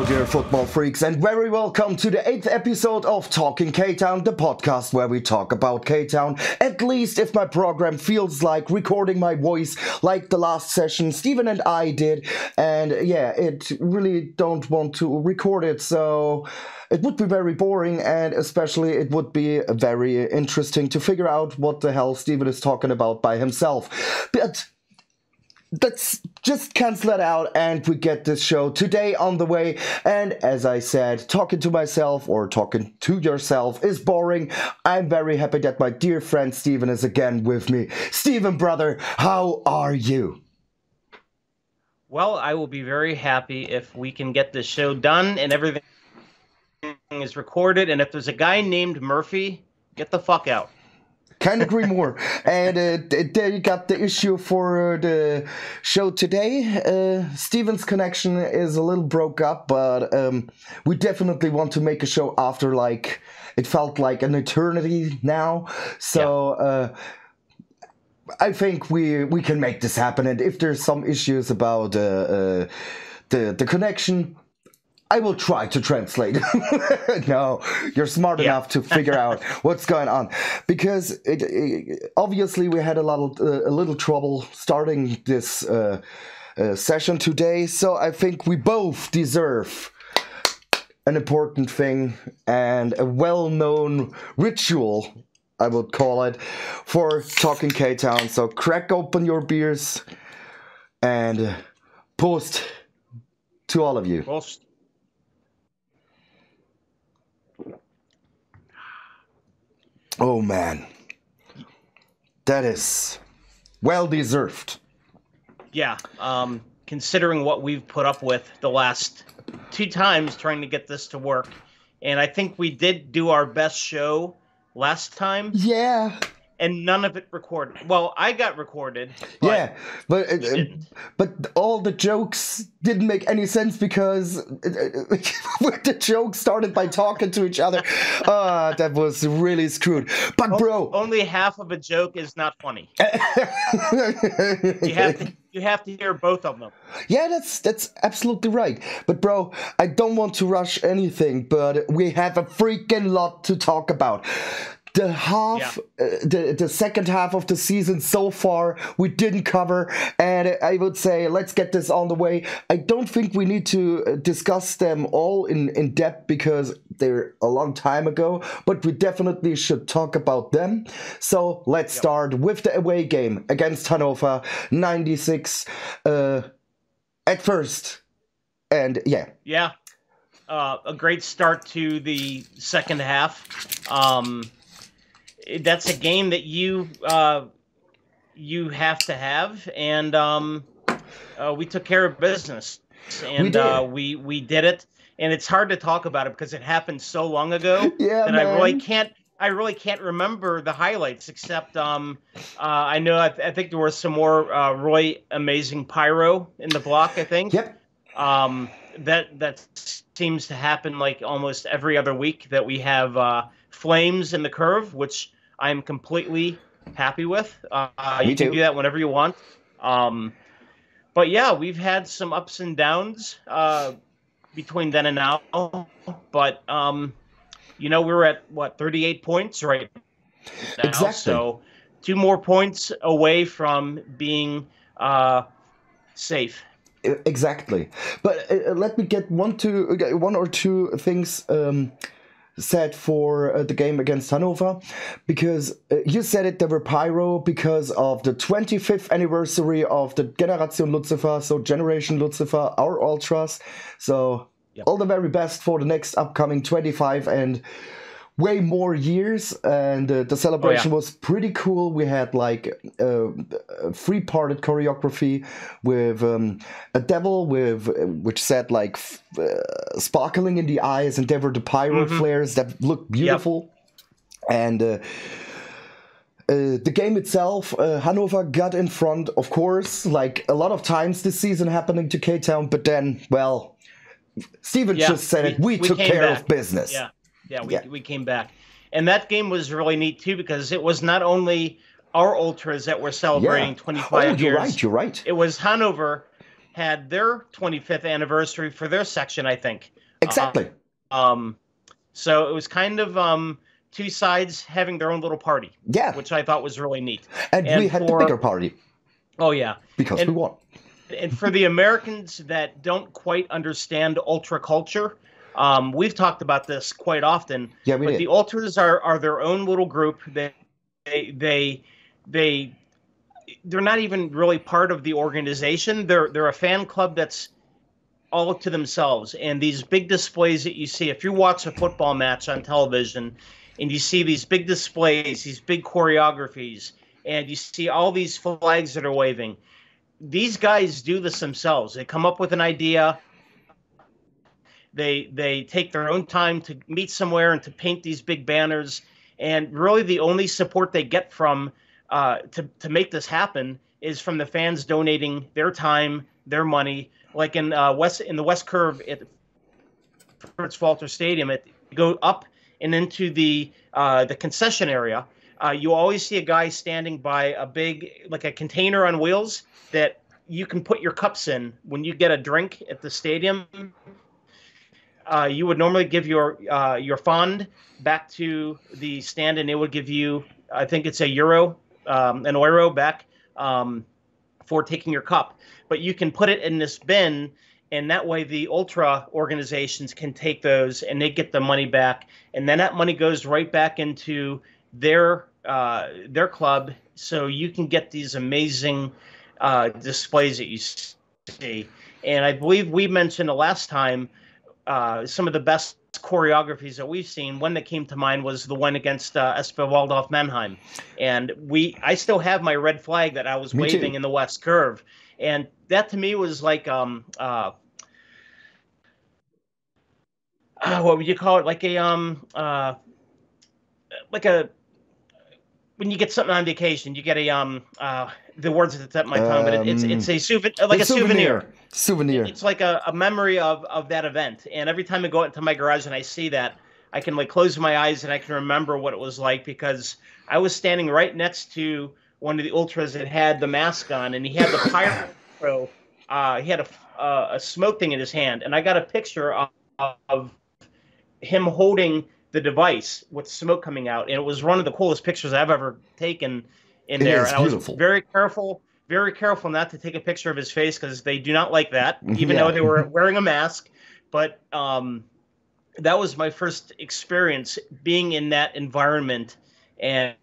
Hello, dear football freaks, and very welcome to the 8th episode of Talking K-Town, the podcast where we talk about K-Town, at least if my program feels like recording my voice like the last session Steven and I did, and yeah, it really don't want to record it, so it would be very boring, and especially it would be very interesting to figure out what the hell Steven is talking about by himself. But let's just cancel it out and we get this show today on the way. And as I said, talking to myself or talking to yourself is boring. I'm very happy that my dear friend Steven is again with me. Steven, brother, how are you? Well, I will be very happy if we can get this show done and everything is recorded. And if there's a guy named Murphy, get the fuck out. Can't agree more. And there you got the issue for the show today. Steven's connection is a little broke up, but we definitely want to make a show after, like, it felt like an eternity now. So I think we can make this happen. And if there's some issues about the connection, I will try to translate. No, you're smart enough to figure out what's going on, because obviously we had a little trouble starting this session today. So I think we both deserve an important thing and a well-known ritual, I would call it, for Talking K-Town. So crack open your beers and post to all of you. Post. Oh man, that is well deserved. Yeah, considering what we've put up with the last 2 times trying to get this to work, and I think we did do our best show last time. Yeah. And none of it recorded. Well, I got recorded. But but all the jokes didn't make any sense because the jokes started by talking to each other. That was really screwed. But bro, only half of a joke is not funny. You have to hear both of them. Yeah, that's absolutely right. But bro, I don't want to rush anything, but we have a freaking lot to talk about. The second half of the season so far we didn't cover, and I would say let's get this on the way. I don't think we need to discuss them all in depth because they're a long time ago, but we definitely should talk about them. So let's start with the away game against Hannover 96 at first. And a great start to the second half. That's a game that you have to have, and we took care of business, and we did it. And it's hard to talk about it because it happened so long ago that I really can't remember the highlights. Except I know I think there was some more Roy amazing pyro in the block. I think. Yep. That seems to happen like almost every other week that we have flames in the curve, which I am completely happy with. You can do that whenever you want. But yeah, we've had some ups and downs between then and now. But we're at 38 points right now. Exactly. So 2 more points away from being safe. Exactly. But let me get one or two things said for the game against Hannover, because you said it, there were pyro because of the 25th anniversary of the Generation Lucifer, so Generation Lucifer, our ultras. So all the very best for the next upcoming 25 and way more years, and the celebration was pretty cool. We had like a 3-parted choreography with a devil which said like sparkling in the eyes, and there were the pyro flares that looked beautiful. And the game itself, Hannover got in front, of course, like a lot of times this season happening to K-Town, but then, well, Steven just said it, we took care of business. We came back. And that game was really neat, too, because it was not only our ultras that were celebrating 25 years. You're right. It was Hannover had their 25th anniversary for their section, I think. Exactly. So it was kind of two sides having their own little party. Yeah. Which I thought was really neat. And we had the bigger party. Oh, yeah. Because we won. And for the Americans that don't quite understand ultra culture, we've talked about this quite often. Yeah, we did. The ultras are their own little group. They're not even really part of the organization. They're a fan club that's all to themselves. And these big displays that you see, if you watch a football match on television and you see these big displays, these big choreographies, and you see all these flags that are waving, these guys do this themselves. They come up with an idea. They take their own time to meet somewhere and to paint these big banners. And really the only support they get from to make this happen is from the fans donating their time, their money. Like in the West Curve at Fritz Walter Stadium, you go up and into the concession area. You always see a guy standing by a big, like a container on wheels that you can put your cups in when you get a drink at the stadium. You would normally give your fund back to the stand, and they would give you, I think it's an euro back for taking your cup. But you can put it in this bin, and that way the ultra organizations can take those and they get the money back, and then that money goes right back into their club, so you can get these amazing displays that you see. And I believe we mentioned the last time some of the best choreographies that we've seen. One that came to mind was the one against SV Waldorf Mannheim, and I still have my red flag that I was waving in the West Curve, and that to me was like what would you call it? Like a when you get something on vacation, you get the words that's at my tongue, but it's a souvenir. Souvenir. It's like a memory of that event. And every time I go into my garage and I see that, I can like close my eyes and I can remember what it was like, because I was standing right next to one of the ultras that had the mask on, and he had the pyro. He had a smoke thing in his hand, and I got a picture of him holding the device with smoke coming out, and it was one of the coolest pictures I've ever taken in there. And I was very careful not to take a picture of his face, because they do not like that, even though they were wearing a mask. But that was my first experience being in that environment and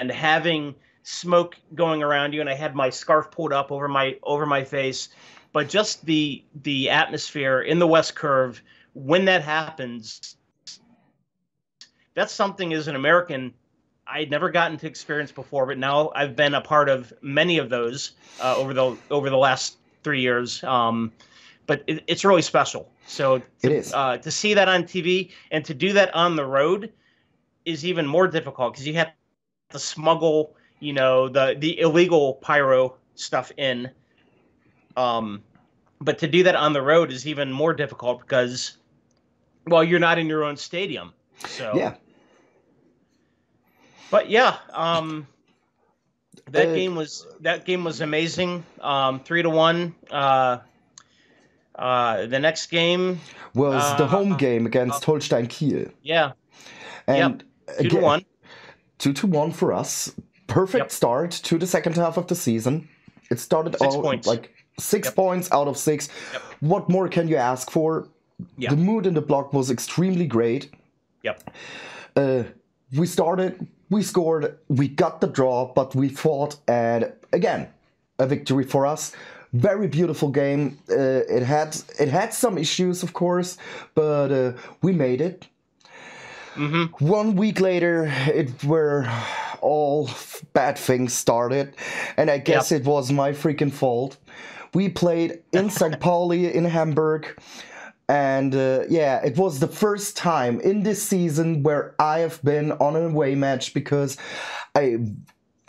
having smoke going around you, and I had my scarf pulled up over my face. But just the atmosphere in the West Curve when that happens, that's something as an American I'd never gotten to experience before, but now I've been a part of many of those over the last 3 years. But it's really special. So it is. To see that on TV and to do that on the road is even more difficult, because you have to smuggle, the illegal pyro stuff in. But to do that on the road is even more difficult because, well, you're not in your own stadium. So yeah. But yeah, that game was amazing. 3-1. The next game was the home game against Holstein Kiel. Yeah. And 2-1. 2-1 for us. Perfect start to the second half of the season. It started 6 points. Like 6 points out of 6. Yep. What more can you ask for? Yeah. The mood in the block was extremely great. Yep. We started, we scored, we got the draw, but we fought, and again, a victory for us. Very beautiful game. It had some issues, of course, but we made it. Mm-hmm. 1 week later, where all bad things started, and I guess it was my freaking fault. We played in St. Pauli in Hamburg. And it was the first time in this season where I have been on an away match, because I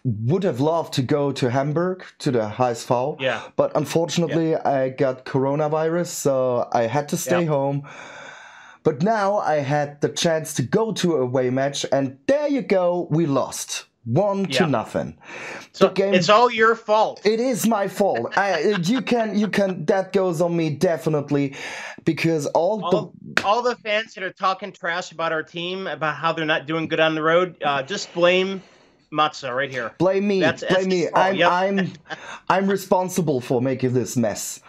would have loved to go to Hamburg, to the HSV. Yeah. But unfortunately, I got coronavirus, so I had to stay home. But now I had the chance to go to an away match, and there you go, we lost. 1-0. So it's all your fault. It is my fault. You can. That goes on me definitely, because all the fans that are talking trash about our team, about how they're not doing good on the road, just blame Matze right here. Blame me. Blame me. I'm responsible for making this mess.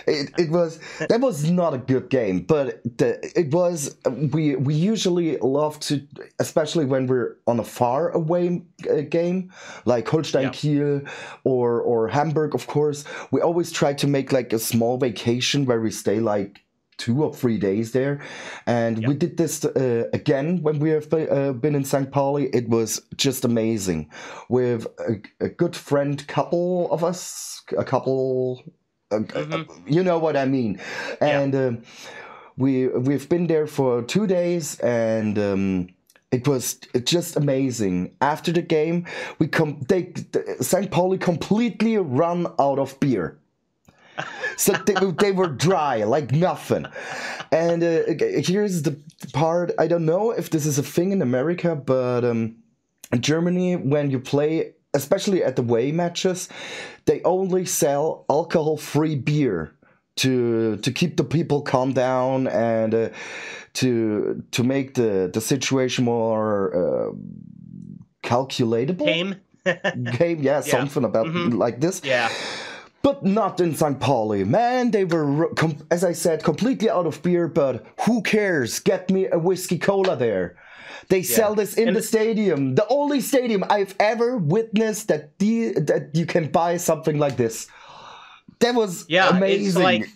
That was not a good game, but we usually love to, especially when we're on a far away game like Holstein Kiel or Hamburg, of course. We always try to make like a small vacation where we stay like 2 or 3 days there, and we did this again when we have been in St. Pauli. It was just amazing with a good friend couple of us, you know what I mean. And we've been there for 2 days, and it was just amazing. After the game, St. Pauli completely run out of beer. So they were dry like nothing. And here's the part. I don't know if this is a thing in America, but in Germany, when you play, especially at the away matches, they only sell alcohol-free beer to keep the people calm down and to make the situation more calculatable. Game, something about like this. Yeah. But not in St. Pauli. Man, they were, as I said, completely out of beer, but who cares? Get me a whiskey cola there. They sell this in the stadium. The only stadium I've ever witnessed that you can buy something like this. That was amazing. It's like,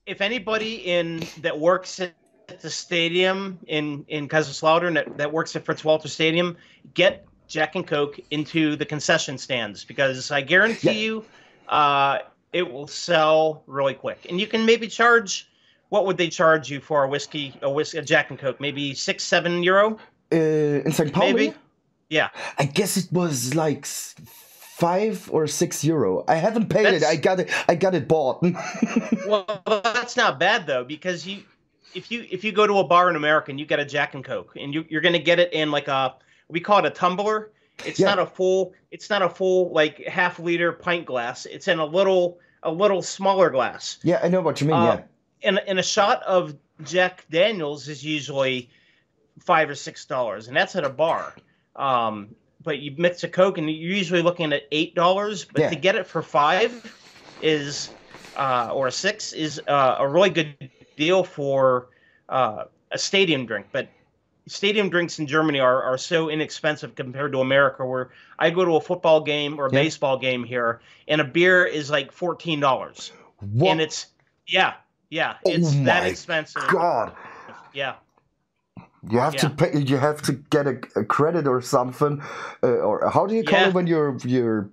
if anybody that works at the stadium in Kaiserslautern that works at Fritz Walter Stadium, get Jack and Coke into the concession stands, because I guarantee you, it will sell really quick. And you can maybe charge, what would they charge you for a Jack and Coke? Maybe 6-7 euro? In St. Pauli? Maybe? Yeah. I guess it was like 5 or 6 euro. I haven't paid it. I got it bought. Well, that's not bad though, because if you go to a bar in America and you get a Jack and Coke, and you're going to get it in like we call it a tumbler. It's not a full like half-liter pint glass. It's in a little smaller glass. Yeah, I know what you mean. And a shot of Jack Daniels is usually $5 or $6, and that's at a bar. But you mix a Coke, and you're usually looking at $8. But to get it for $5 is or $6 is a really good deal for a stadium drink. But stadium drinks in Germany are so inexpensive compared to America, where I go to a football game or a baseball game here, and a beer is like $14. What? And it's it's that expensive. God. Yeah. You have to pay. You have to get a credit or something, or how do you call it when you're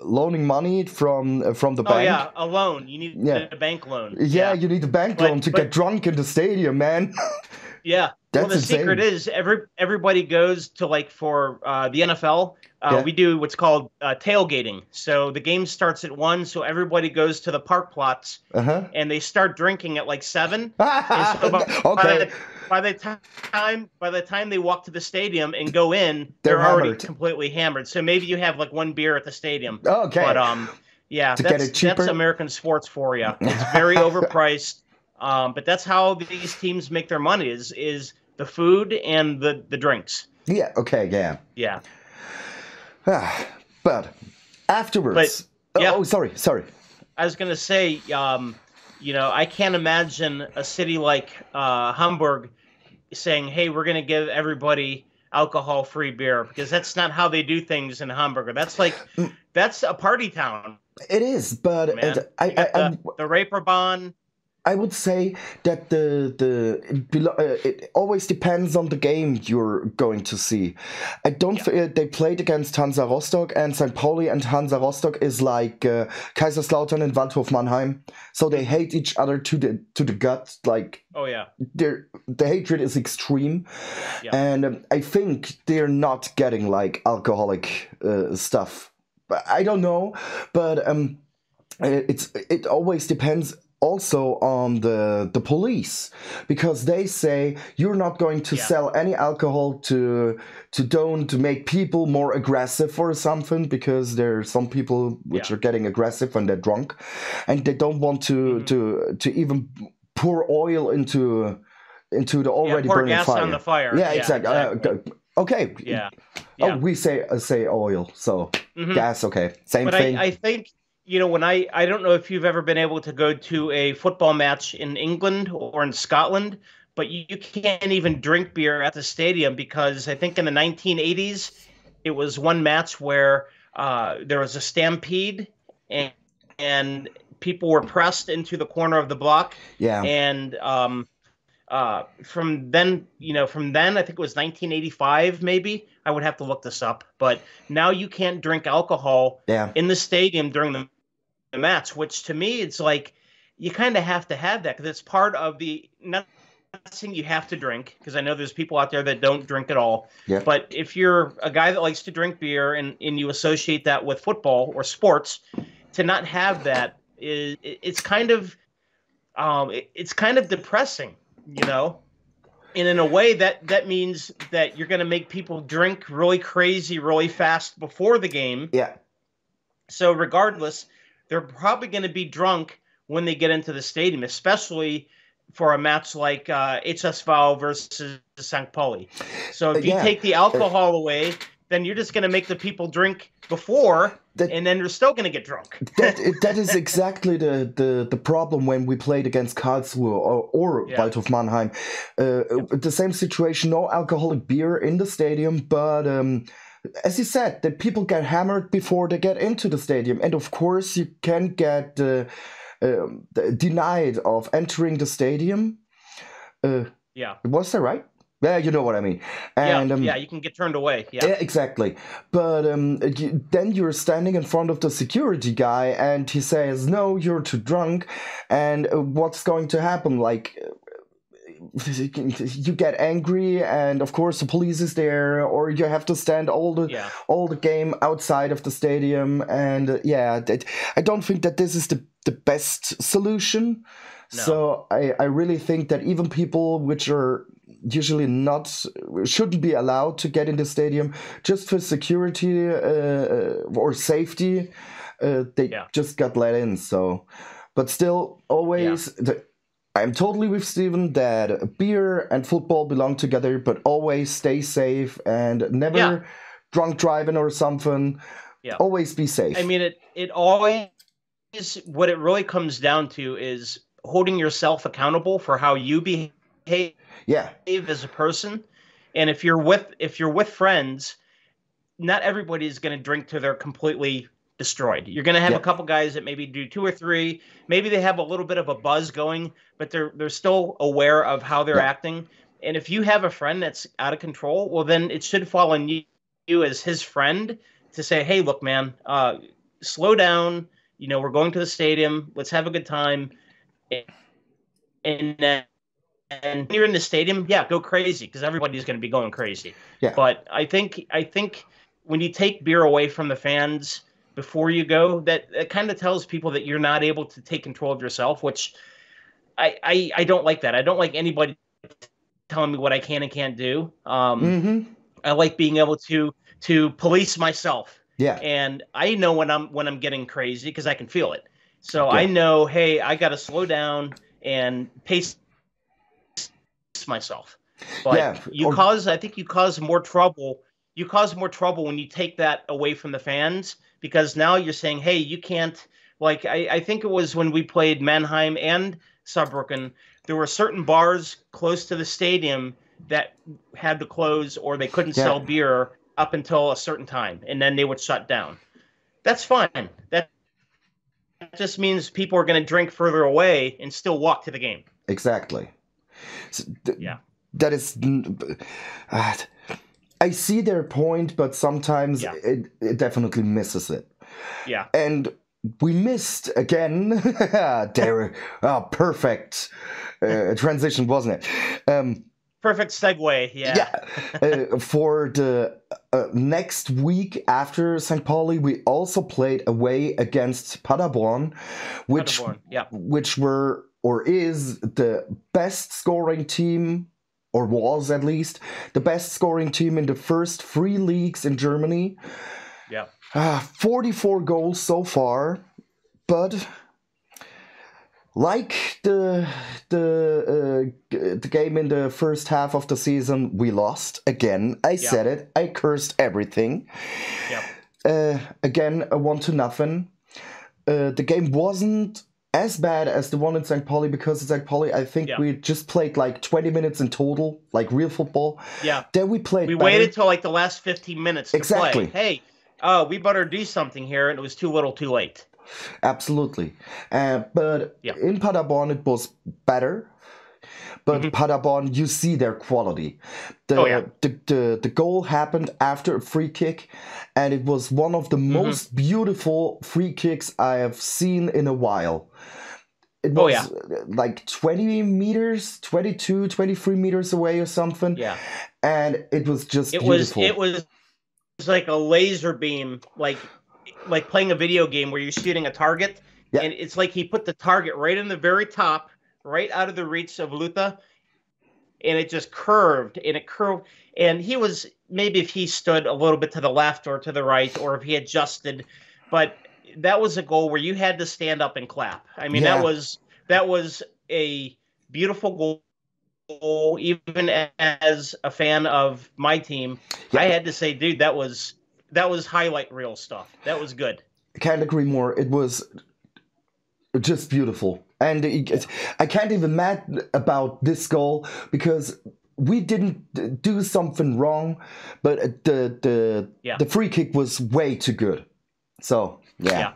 loaning money from the bank? Oh yeah, a loan. You need a bank loan. Yeah, you need a bank loan to get drunk in the stadium, man. Yeah. That's the insane. Secret is everybody goes to, like, for the NFL. We do what's called tailgating. So the game starts at 1, so everybody goes to the park plots, and they start drinking at like 7. And so by the time they walk to the stadium and go in, they're already completely hammered. So maybe you have like 1 beer at the stadium. Okay. But that's American sports for you. It's very overpriced. But that's how these teams make their money is the food and the drinks. Yeah. Okay. Yeah. Yeah. But afterwards. Sorry. I was gonna say, I can't imagine a city like Hamburg saying, "Hey, we're gonna give everybody alcohol-free beer," because that's not how they do things in Hamburg. That's a party town. It is, but the Reeperbahn. I would say that it always depends on the game you're going to see. I don't. They played against Hansa Rostock, and St. Pauli and Hansa Rostock is like Kaiserslautern and Waldhof Mannheim. So they hate each other to the gut. Like, oh yeah, the hatred is extreme, and I think they're not getting like alcoholic stuff. But I don't know, but it always depends also on the police, because they say you're not going to sell any alcohol to don't make people more aggressive or something, because there are some people which are getting aggressive when they're drunk, and they don't want to even pour oil into the already pour burning gas fire. on the fire. Yeah, exactly. Okay. Yeah. Oh, we say oil, so gas. Okay, same thing. But I think, when I don't know if you've ever been able to go to a football match in England or in Scotland, but you can't even drink beer at the stadium, because I think in the 1980s it was one match where there was a stampede and people were pressed into the corner of the block. Yeah. And from then, I think it was 1985, maybe. I would have to look this up. But now you can't drink alcohol in the stadium during the match, which to me, it's like you kind of have to have that, because it's part of the, not saying you have to drink, because I know there's people out there that don't drink at all. Yeah. But if you're a guy that likes to drink beer and you associate that with football or sports, to not have that it's kind of depressing, And in a way that means that you're going to make people drink really crazy, really fast before the game. Yeah. So regardless, they're probably going to be drunk when they get into the stadium, especially for a match like HSV versus St. Pauli. So if you take the alcohol away, then you're just going to make the people drink before, and then they're still going to get drunk. That is exactly the problem when we played against Karlsruhe or Waldhof Mannheim. The same situation, no alcoholic beer in the stadium, but as you said, the people get hammered before they get into the stadium. And of course, you can get denied of entering the stadium. Was that right? Yeah, you know what I mean. And, you can get turned away. Yeah, exactly. But then you're standing in front of the security guy, and he says, "No, you're too drunk." And what's going to happen? Like, you get angry, and of course the police is there, or you have to stand all the game outside of the stadium. And I don't think that this is the best solution. No. So I really think that even people which are usually shouldn't be allowed to get in the stadium just for security or safety, they just got let in. So, but still, always, I'm totally with Steven that beer and football belong together, but always stay safe and never drunk driving or something. Yeah. Always be safe. I mean, it always, what it really comes down to is holding yourself accountable for how you behave as a person. And if you're with friends, not everybody is going to drink till they're completely destroyed. You're going to have a couple guys that maybe do 2 or 3. Maybe they have a little bit of a buzz going, but they're still aware of how they're acting. And if you have a friend that's out of control, well, then it should fall on you as his friend to say, "Hey, look, man, slow down. We're going to the stadium. Let's have a good time." And when you're in the stadium, go crazy, because everybody's going to be going crazy. Yeah. But I think when you take beer away from the fans before you go, that kind of tells people that you're not able to take control of yourself, which I don't like that. I don't like anybody telling me what I can and can't do. I like being able to police myself. Yeah. And I know when I'm getting crazy, because I can feel it. So I know, hey, I got to slow down and pace myself. But I think you cause more trouble. You cause more trouble when you take that away from the fans, because now you're saying, hey, you can't, like, I think it was when we played Mannheim and Saarbrücken, there were certain bars close to the stadium that had to close, or they couldn't sell beer up until a certain time, and then they would shut down. That's fine. That just means people are going to drink further away and still walk to the game. Exactly. So that is... I see their point, but sometimes it definitely misses it. Yeah. And we missed again. Perfect transition, wasn't it? Perfect segue. Yeah. For the next week after St. Pauli, we also played away against Paderborn, which were or is the best scoring team, or was at least the best scoring team in the first 3 leagues in Germany. Yeah. 44 goals so far, but like the game in the first half of the season, we lost again. I said it. I cursed everything. Again, a 1-0. The game wasn't as bad as the one in St. Pauli, because in St. Pauli, I think we just played like 20 minutes in total, like real football. Yeah. Then we played. We waited till like the last 15 minutes to exactly. play. Hey, we better do something here, and it was too little, too late. Absolutely. But in Paderborn, it was better. But Paderborn, you see their quality. The goal happened after a free kick, and it was one of the most beautiful free kicks I have seen in a while. It was like 20 meters, 22, 23 meters away or something. Yeah. And it was just beautiful. It was like a laser beam, like playing a video game where you're shooting a target, and it's like he put the target right in the very top, right out of the reach of Luther, and it just curved, and he was, maybe if he stood a little bit to the left or to the right, or if he adjusted, but that was a goal where you had to stand up and clap. I mean, that was a beautiful goal. Even as a fan of my team, I had to say, dude, that was highlight reel stuff. That was good. Can't agree more. It was just beautiful. And I can't even mad about this goal, because we didn't do something wrong, but the free kick was way too good. So, yeah.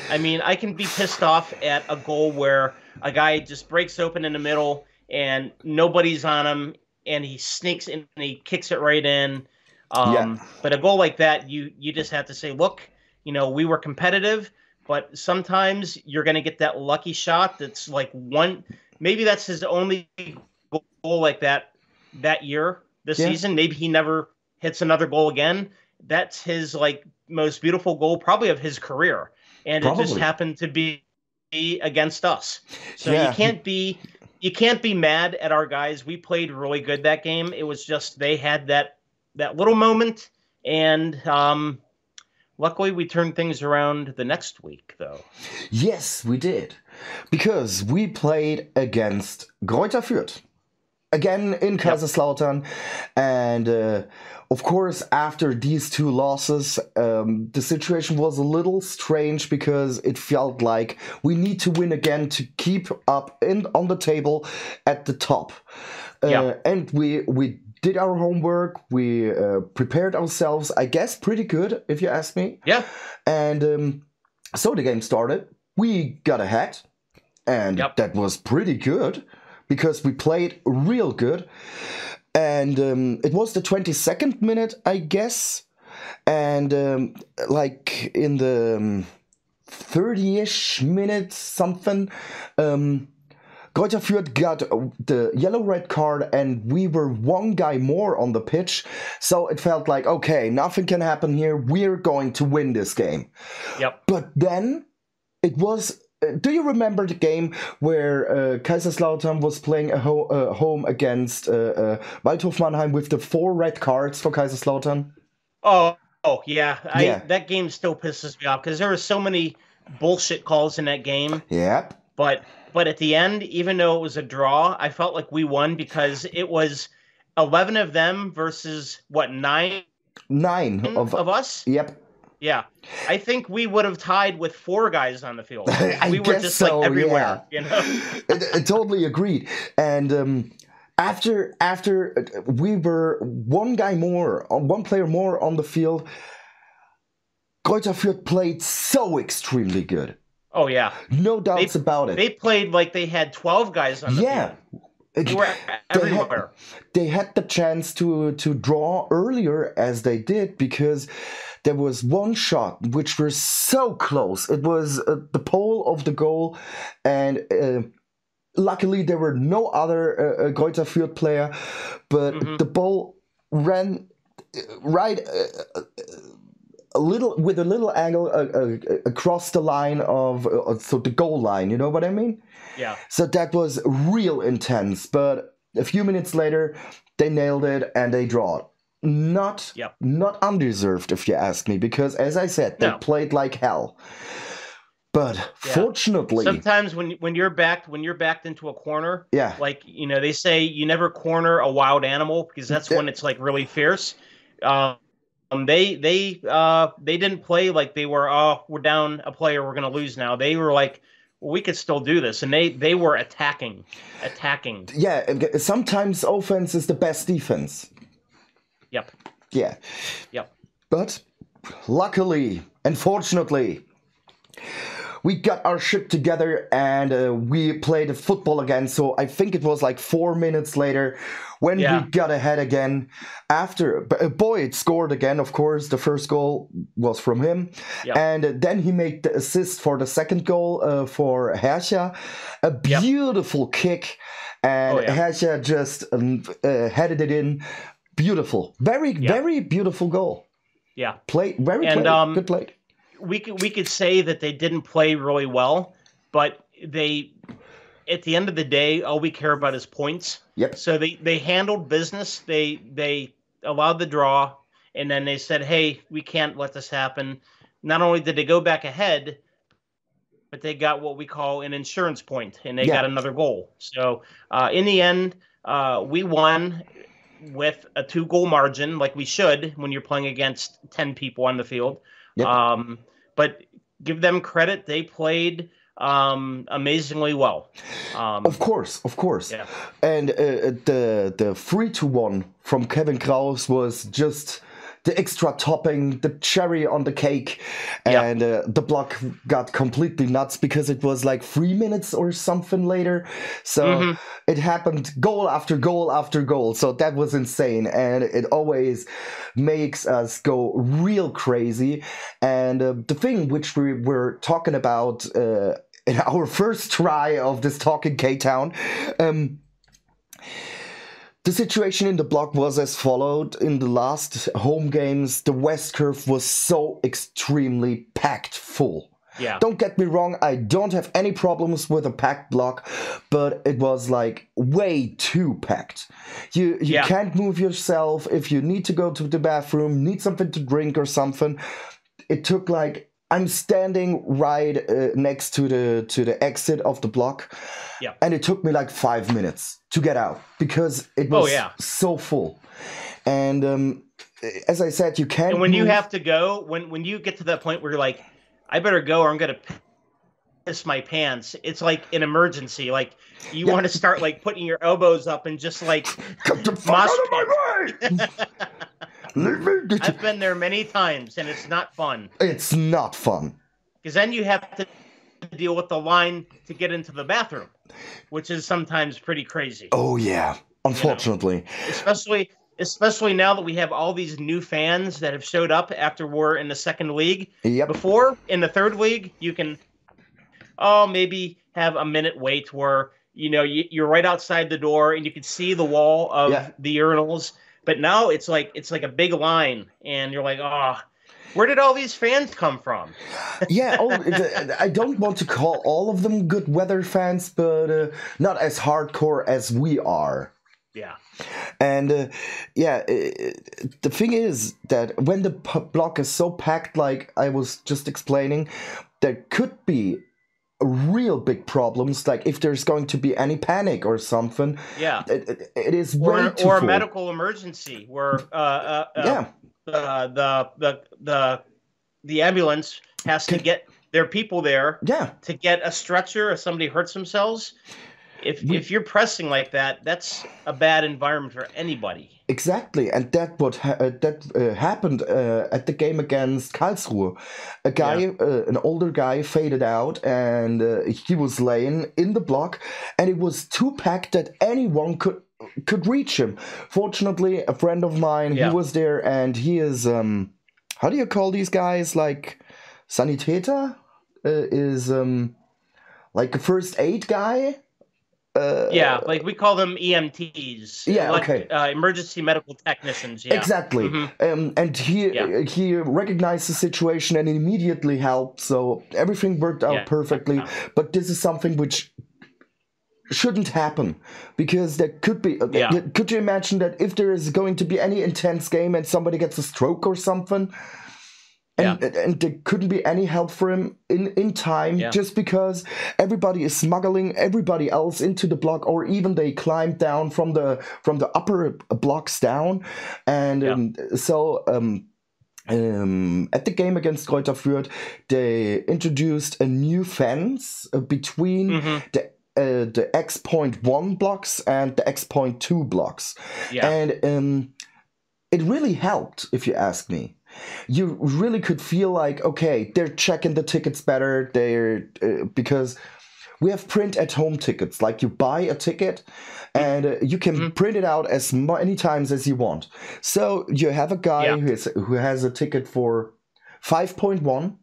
I mean, I can be pissed off at a goal where a guy just breaks open in the middle and nobody's on him, and he sneaks in and he kicks it right in. But a goal like that, you just have to say, look, we were competitive, but sometimes you're going to get that lucky shot that's like maybe that's his only goal like that year, this season. Maybe he never hits another goal again. That's his like most beautiful goal probably of his career. And it just happened to be against us. So you can't be mad at our guys. We played really good that game. It was just they had that little moment, and luckily we turned things around the next week, though. Yes, we did, because we played against Greuther Fürth again in Kaiserslautern, and of course, after these 2 losses, the situation was a little strange, because it felt like we need to win again to keep up on the table at the top. And we did our homework. We prepared ourselves, I guess, pretty good, if you ask me. Yeah. And so the game started. We got ahead, and that was pretty good, because we played real good. And it was the 22nd minute, I guess. And like in the 30-ish minutes, something, Greuther Fürth got the yellow-red card, and we were 1 guy more on the pitch. So it felt like, okay, nothing can happen here. We're going to win this game. Yep. But then it was... do you remember the game where Kaiserslautern was playing home against Waldhof Mannheim with the 4 red cards for Kaiserslautern? Oh, yeah. That game still pisses me off, because there were so many bullshit calls in that game. Yep. But at the end, even though it was a draw, I felt like we won, because it was 11 of them versus, what, 9? 9 of us? Yep. Yeah, I think we would have tied with 4 guys on the field. We were just so, like everywhere, I totally agreed. And after we were 1 player more on the field, Greuther Fürth played so extremely good. Oh yeah, no doubts about it. They played like they had 12 guys on the field. They were everywhere. They had the chance to draw earlier, as they did, because there was 1 shot which was so close. It was the pole of the goal, and luckily, there were no other Greuther Fürth player, but the ball ran right a little angle across the line of so the goal line. You know what I mean? Yeah. So that was real intense. But a few minutes later, they nailed it and they draw it. Not undeserved, if you ask me, because as I said, they played like hell. But fortunately, sometimes when you're backed into a corner, like they say you never corner a wild animal because that's when it's like really fierce. They didn't play like they were, we're down a player, we're gonna lose now. They were like, well, we could still do this, and they were attacking. Yeah, sometimes offense is the best defense. Yep. Yeah. Yep. But luckily and fortunately, we got our shit together and we played football again. So I think it was like 4 minutes later when we got ahead again. After Boyd scored again, of course. The first goal was from him. Yep. And then he made the assist for the second goal for Herrscher. A beautiful kick. And Herrscher just headed it in. Beautiful. Very beautiful goal. Yeah. Good play. We could say that they didn't play really well, but they, at the end of the day, all we care about is points. Yep. So they handled business. They allowed the draw, and then they said, "Hey, we can't let this happen." Not only did they go back ahead, but they got what we call an insurance point, and they got another goal. So in the end, we won with a 2-goal margin, like we should when you're playing against 10 people on the field. Yep. But give them credit; they played amazingly well. Of course. Yeah. And the 3-1 from Kevin Kraus was just the extra topping, the cherry on the cake, and the block got completely nuts because it was like 3 minutes or something later. So it happened goal after goal after goal. So that was insane, and it always makes us go real crazy. And the thing which we were talking about in our first try of this Talking K-Town, the situation in the block was as followed. In the last home games, the West Curve was so extremely packed full. Yeah. Don't get me wrong, I don't have any problems with a packed block, but it was like way too packed. You can't move yourself. If you need to go to the bathroom, need something to drink or something, it took like, I'm standing right next to the exit of the block. Yeah. And it took me like 5 minutes to get out because it was so full. And as I said, you can't. And when you have to go, when you get to that point where you're like, I better go or I'm going to piss my pants, it's like an emergency. Like you want to start like putting your elbows up and just like come the fuck out of my way. I've been there many times and it's not fun. It's not fun. Because then you have to deal with the line to get into the bathroom, which is sometimes pretty crazy. Oh yeah, unfortunately. Especially now that we have all these new fans that have showed up after we're in the second league. Yep. Before, in the third league, you can maybe have a minute wait where you're right outside the door and you can see the wall of the urinals. But now it's like a big line, and you're like, where did all these fans come from? I don't want to call all of them good weather fans, but not as hardcore as we are. Yeah. And the thing is that when the block is so packed, like I was just explaining, there could be real big problems, like if there's going to be any panic or something. Yeah. It is or way too a full. medical emergency where the ambulance has to get their people there to get a stretcher if somebody hurts themselves. If you're pressing like that, that's a bad environment for anybody. Exactly, and that happened at the game against Karlsruhe. A guy, an older guy, faded out, and he was laying in the block, and it was too packed that anyone could reach him. Fortunately, a friend of mine, he was there, and he is how do you call these guys? Like Sanitäter is like a first aid guy. yeah, like we call them EMTs. Yeah, like, okay. Emergency medical technicians. Yeah, Exactly. And he recognized the situation and immediately helped. So everything worked out perfectly. But this is something which shouldn't happen, because there could be. Could you imagine that if there is going to be any intense game and somebody gets a stroke or something? And there couldn't be any help for him in time, just because everybody is smuggling everybody else into the block, or even they climb down from the upper blocks down. And at the game against Greuther Fürth, they introduced a new fence between the X.1 blocks and the X.2 blocks. And it really helped, if you ask me. You really could feel like, okay, they're checking the tickets better. Because we have print-at-home tickets. Like, you buy a ticket and you can print it out as many times as you want. So you have a guy who has a ticket for 5.1,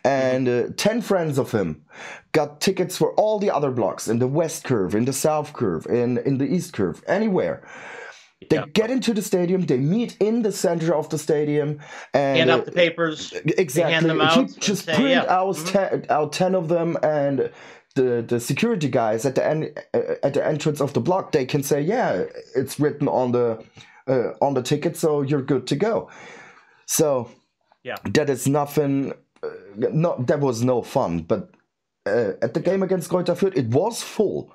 and 10 friends of him got tickets for all the other blocks, in the West Curve, in the South Curve, in the East Curve, anywhere. They get into the stadium, they meet in the center of the stadium, and hand out the papers. Exactly. Hand them out. He just print out 10 of them, and the security guys at the entrance of the block, they can say, yeah, it's written on the ticket, so you're good to go. So that is nothing. That was no fun. But at the game against Greuther Fürth, it was full.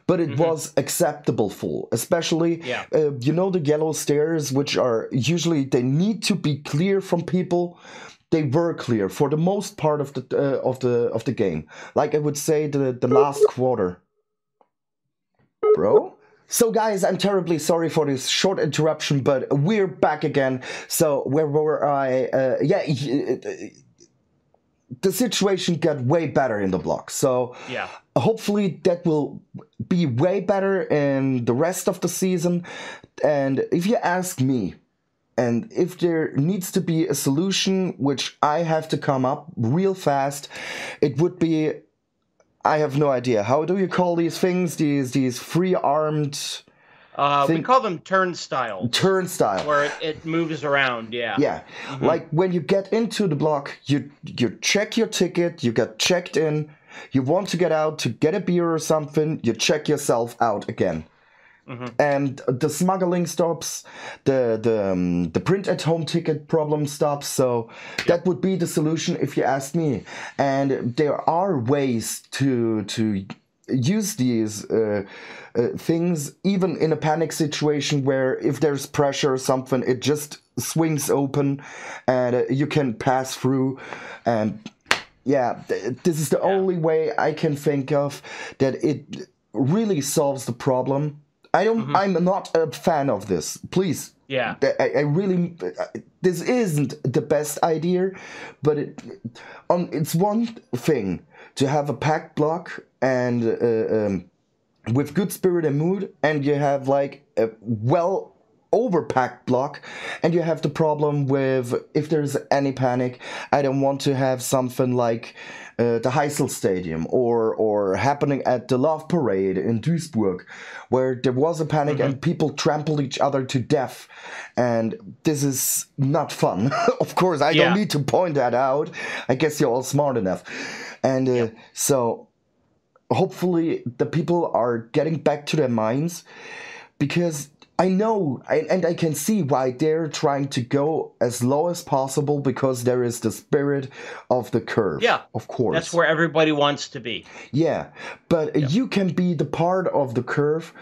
But it was acceptable full, especially, the yellow stairs, which are usually, they need to be clear from people. They were clear for the most part of the game. Like, I would say the last quarter. Bro? So, guys, I'm terribly sorry for this short interruption, but we're back again. So, where were I? The situation got way better in the block. So hopefully that will be way better in the rest of the season. And if you ask me, and if there needs to be a solution which I have to come up real fast, it would be, I have no idea. How do you call these things? These free-armed... we call them turnstiles. Turnstile. Where it moves around, Yeah. Like, when you get into the block, you check your ticket, you get checked in, you want to get out to get a beer or something, you check yourself out again. And the smuggling stops, the print-at-home ticket problem stops, so that would be the solution if you ask me. And there are ways to use these things even in a panic situation, where if there's pressure or something, it just swings open and you can pass through. And this is the only way I can think of that it really solves the problem. I'm not a fan of this, please. I really, this isn't the best idea, but it's one thing to have a packed block and with good spirit and mood, and you have like a well overpacked block, and you have the problem with, if there's any panic, I don't want to have something like the Heysel Stadium or happening at the Love Parade in Duisburg, where there was a panic and people trampled each other to death, and this is not fun. Of course, I don't need to point that out. I guess you're all smart enough. And so hopefully the people are getting back to their minds, because I know, and I can see why they're trying to go as low as possible, because there is the spirit of the curve. Of course. That's where everybody wants to be. But you can be the part of the curve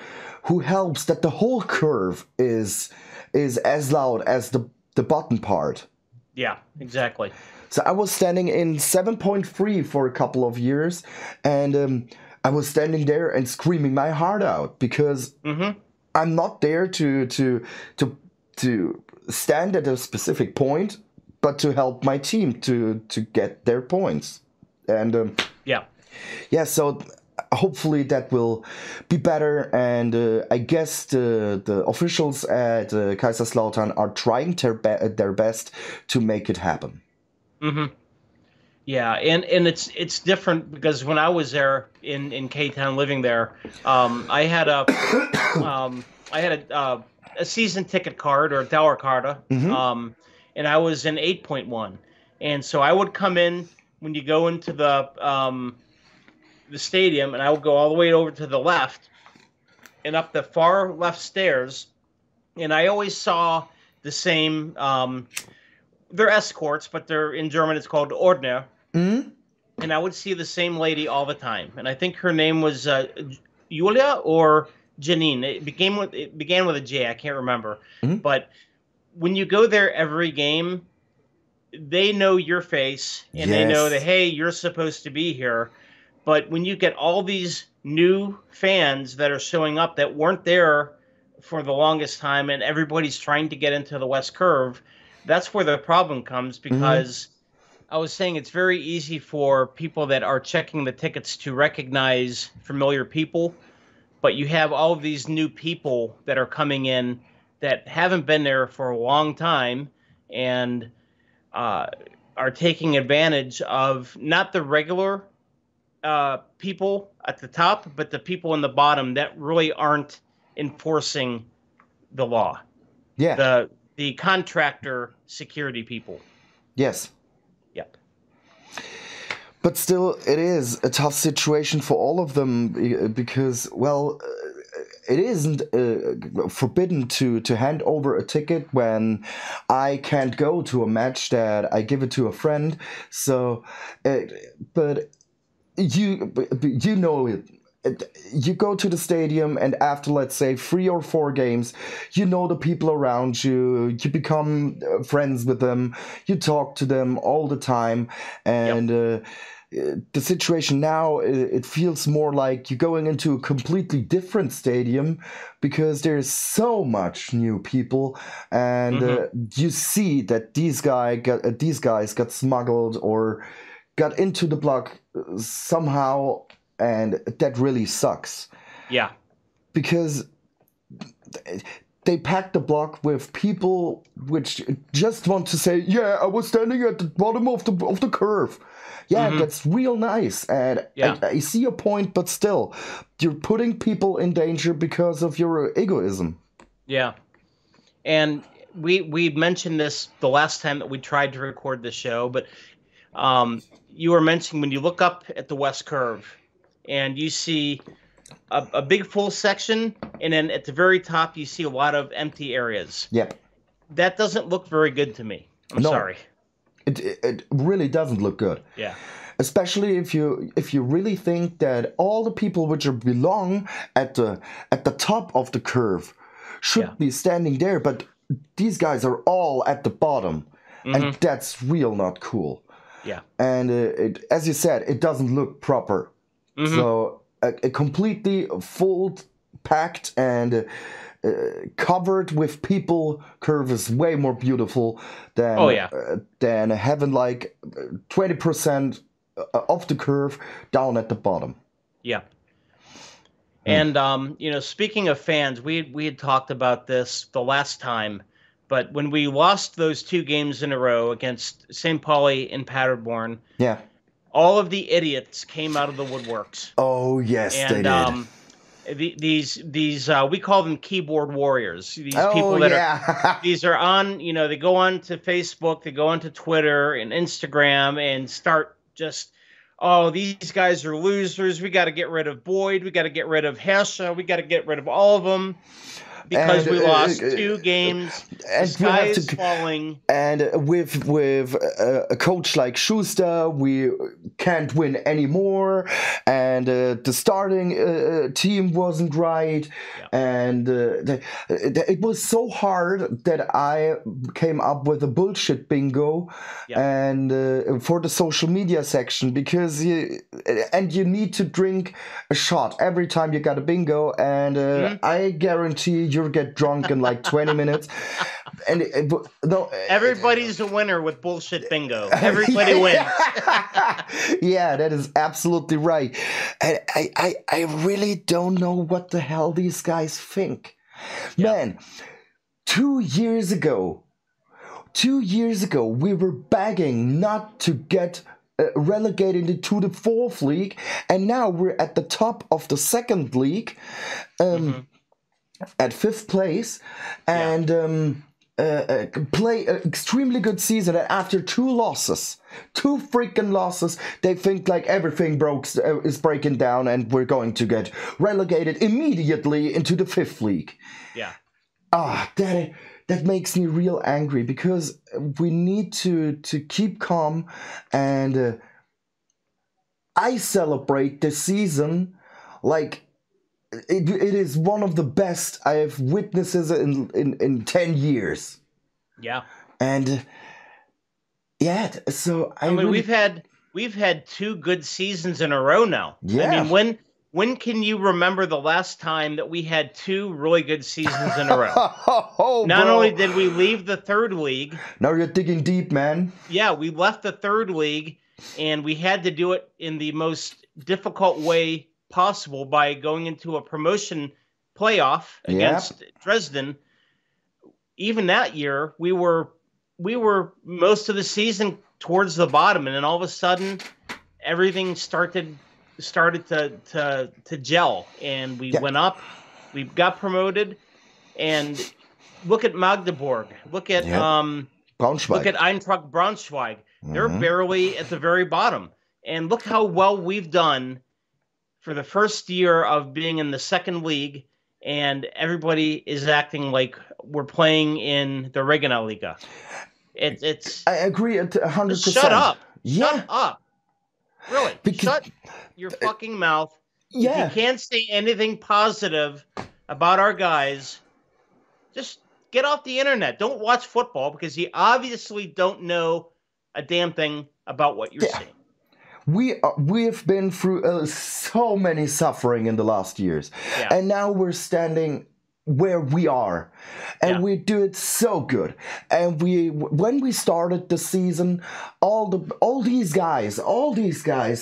who helps that the whole curve is as loud as the bottom part. Yeah, exactly. So I was standing in 7.3 for a couple of years, and I was standing there and screaming my heart out, because I'm not there to stand at a specific point, but to help my team to get their points. And so hopefully that will be better. And I guess the officials at Kaiserslautern are trying their best to make it happen. Yeah, and it's different because when I was there in K-Town living there, I had a season ticket card or a Dauerkarte, Mm-hmm. and I was in 8.1, and so I would come in when you go into the stadium, and I would go all the way over to the left and up the far left stairs, and I always saw the same. They're escorts, but they're in German. It's called Ordner. Mm-hmm. And I would see the same lady all the time, and I think her name was Julia or Janine. It began with a J. I can't remember, Mm-hmm. but when you go there every game, they know your face and they know that, Yes. hey, you're supposed to be here. But when you get all these new fans that are showing up that weren't there for the longest time, and everybody's trying to get into the West Curve, that's where the problem comes, Mm-hmm. because I was saying it's very easy for people that are checking the tickets to recognize familiar people, but you have all of these new people that are coming in that haven't been there for a long time and uh, are taking advantage of not the regular people at the top, but the people in the bottom that really aren't enforcing the law. Yeah. The contractor security people. Yes. Yep. But still, it is a tough situation for all of them because, well, it isn't forbidden to hand over a ticket when I can't go to a match that I give it to a friend. So, but you know it. You go to the stadium, and after, let's say, 3 or 4 games, you know the people around you. You become friends with them. You talk to them all the time, and the situation now, it feels more like you're going into a completely different stadium because there's so much new people, and you see that these guys got smuggled or got into the block somehow, and that really sucks. Yeah. Because they packed the block with people which just want to say, yeah, I was standing at the bottom of the curve. Yeah, that's real nice. And I see your point, but still, you're putting people in danger because of your egoism. Yeah. And we mentioned this the last time that we tried to record the show, but you were mentioning when you look up at the West Curve and you see a big full section, and then at the very top you see a lot of empty areas. Yep. That doesn't look very good to me. I'm sorry. It really doesn't look good. Yeah. Especially if you really think that all the people which belong at the top of the curve should be standing there, but these guys are all at the bottom, and that's real not cool. Yeah. And as you said, it doesn't look proper. So a completely full, packed, and covered with people curve is way more beautiful than having like 20% of the curve down at the bottom. Yeah. And speaking of fans, we had talked about this the last time, but when we lost those 2 games in a row against St. Pauli and Paderborn, all of the idiots came out of the woodworks. Oh yes, and, they did. These we call them keyboard warriors. These people that are these are on, they go on to Facebook, they go onto Twitter and Instagram and start just, oh, these guys are losers. We got to get rid of Boyd. We got to get rid of Hesha. We got to get rid of all of them. Because we lost 2 games, the sky is falling. And with a coach like Schuster, we can't win anymore. And the starting team wasn't right. And it was so hard that I came up with a bullshit bingo and for the social media section, because you need to drink a shot every time you got a bingo, and I guarantee you'll get drunk in like 20 minutes. And everybody's a winner with bullshit bingo. Everybody wins. Yeah, that is absolutely right. And I really don't know what the hell these guys think. Man, 2 years ago, we were begging not to get relegated into the 4th league, and now we're at the top of the 2nd league, at 5th place, and play an extremely good season. And after 2 freaking losses, they think like everything is breaking down, and we're going to get relegated immediately into the 5th league. Yeah. That makes me real angry, because we need to keep calm, and I celebrate this season like it is one of the best I have witnessed in 10 years. Yeah. And so I mean, we've had 2 good seasons in a row now. Yeah. I mean, when can you remember the last time that we had 2 really good seasons in a row? Not only did we leave the 3rd league. Now you're digging deep, man. Yeah, we left the 3rd league, and we had to do it in the most difficult way possible by going into a promotion playoff against Dresden. Even that year, we were most of the season towards the bottom, and then all of a sudden, everything started to gel, and we went up. We got promoted, and look at Magdeburg. Look at Braunschweig. Look at Eintracht Braunschweig. They're barely at the very bottom, and look how well we've done for the first year of being in the 2nd league, and everybody is acting like we're playing in the Regionalliga. It's. I agree 100%. Shut up. Yeah. Shut up. Really. Shut your fucking mouth. Yeah. If you can't say anything positive about our guys, just get off the internet. Don't watch football, because you obviously don't know a damn thing about what you're seeing. We've been through so many suffering in the last years, and now we're standing where we are, and we do it so good. And when we started the season, all these guys,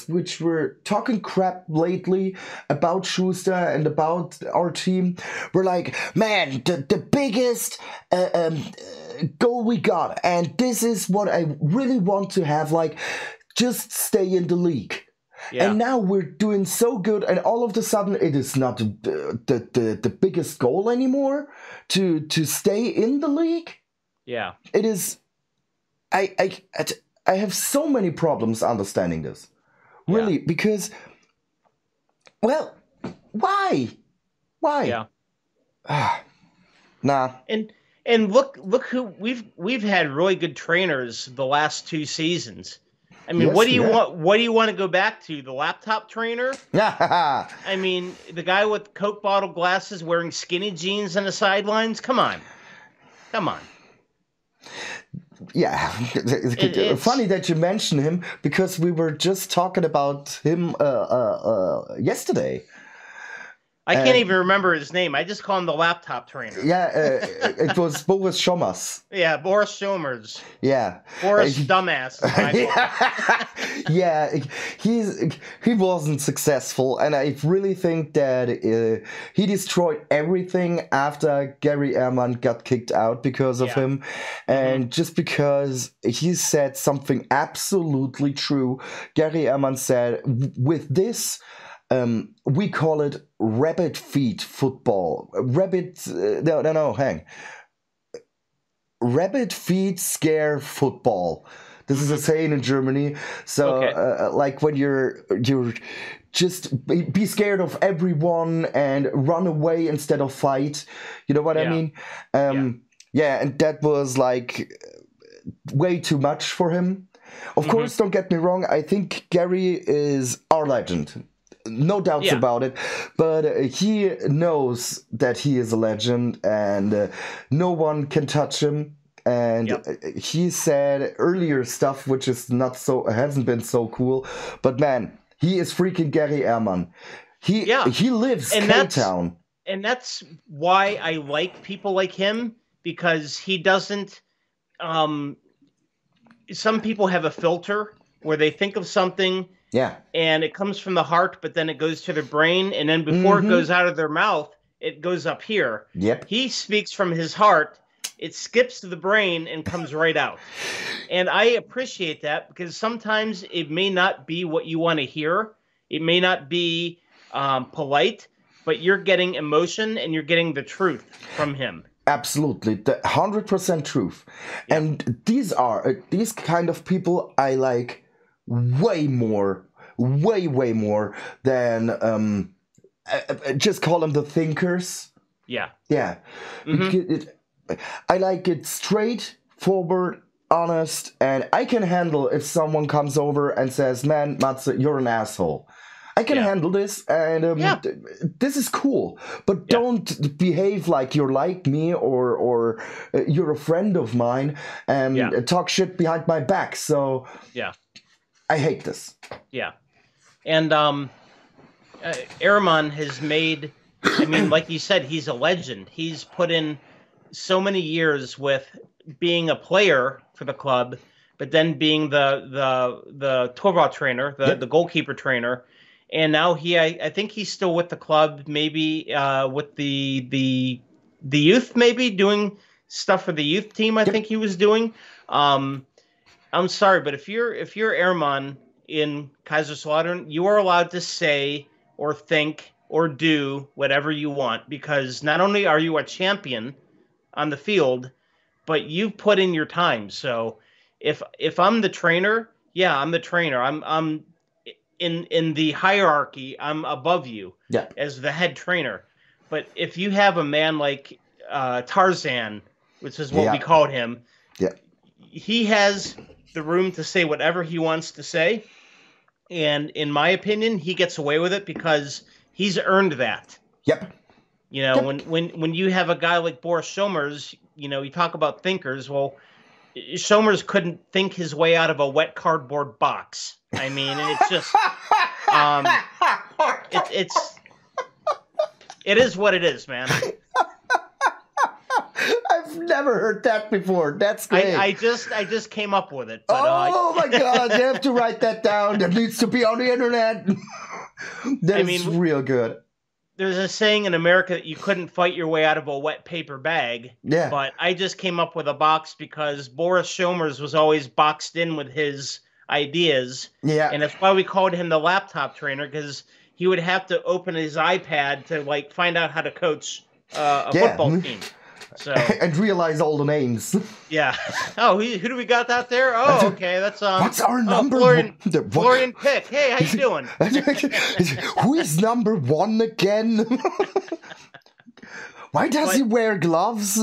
which were talking crap lately about Schuster and about our team, were like, man, the biggest goal we got, and this is what I really want to have, like, just stay in the league. Yeah. And now we're doing so good, and all of a sudden it is not the biggest goal anymore to stay in the league. Yeah. It is. I have so many problems understanding this. Really, because, well, why? Yeah. Nah. And look who we've had really good trainers the last 2 seasons. I mean, what do you want? What do you want to go back to? The laptop trainer? I mean, the guy with Coke bottle glasses wearing skinny jeans on the sidelines? Come on. Yeah, it's funny that you mention him, because we were just talking about him yesterday. I can't even remember his name. I just call him the laptop trainer. Yeah, it was Boris Schommers. Yeah, Boris Schommers. Yeah. Boris dumbass. Yeah, he wasn't successful, and I really think that he destroyed everything after Gary Ehrmann got kicked out because of him, and just because he said something absolutely true. Gary Ehrmann said, with this, we call it rabbit feet football. Rabbit feet scare football. This is a saying in Germany. So, like when you're just be scared of everyone and run away instead of fight. You know what I mean? Yeah, and that was like way too much for him. Of course, don't get me wrong. I think Gary is our legend. No doubts about it, but he knows that he is a legend, and no one can touch him. And he said earlier stuff which is hasn't been so cool, but man, he is freaking Gary Ehrmann. He lives in K-Town, and that's why I like people like him, because he doesn't. Some people have a filter where they think of something. Yeah. And it comes from the heart, but then it goes to their brain, and then before it goes out of their mouth, it goes up here. Yep. He speaks from his heart. it skips to the brain and comes right out. And I appreciate that because sometimes it may not be what you want to hear. It may not be polite, but you're getting emotion and you're getting the truth from him. Absolutely, the 100% truth. Yeah. And these kind of people I like way more than just call them the thinkers. Yeah. Yeah. I like it straightforward, honest, and I can handle if someone comes over and says, man, Matze, you're an asshole. I can handle this, and this is cool. But don't behave like you're like me or you're a friend of mine and talk shit behind my back. So I hate this. Yeah. And Ehrman has made, I mean, like you said, he's a legend. He's put in so many years with being a player for the club, but then being the torwart trainer, the goalkeeper trainer. And now I think he's still with the club, maybe with the youth, maybe doing stuff for the youth team. I think he was doing. I'm sorry, but if you're Ehrman in Kaiserslautern, you are allowed to say or think or do whatever you want, because not only are you a champion on the field, but you've put in your time. So if I'm the trainer, I'm the trainer. I'm in the hierarchy, I'm above you as the head trainer. But if you have a man like Tarzan, which is what we called him, he has the room to say whatever he wants to say. And in my opinion, he gets away with it because he's earned that. Yep. You know, when you have a guy like Boris Schommers, you know, you talk about thinkers. Well, Schommers couldn't think his way out of a wet cardboard box. I mean, and it's just, it is what it is, man. I've never heard that before. That's great. I just came up with it. But, my God, you have to write that down. That needs to be on the internet. That's real good. There's a saying in America that you couldn't fight your way out of a wet paper bag. Yeah. But I just came up with a box because Boris Schommers was always boxed in with his ideas. Yeah. And that's why we called him the laptop trainer, because he would have to open his iPad to like find out how to coach a football team. So and realize all the names. Yeah. Oh, who do we got out there? Oh, okay. That's what's our number? Florian Pick. Hey, how you doing? Who is number 1 again? Why does he wear gloves?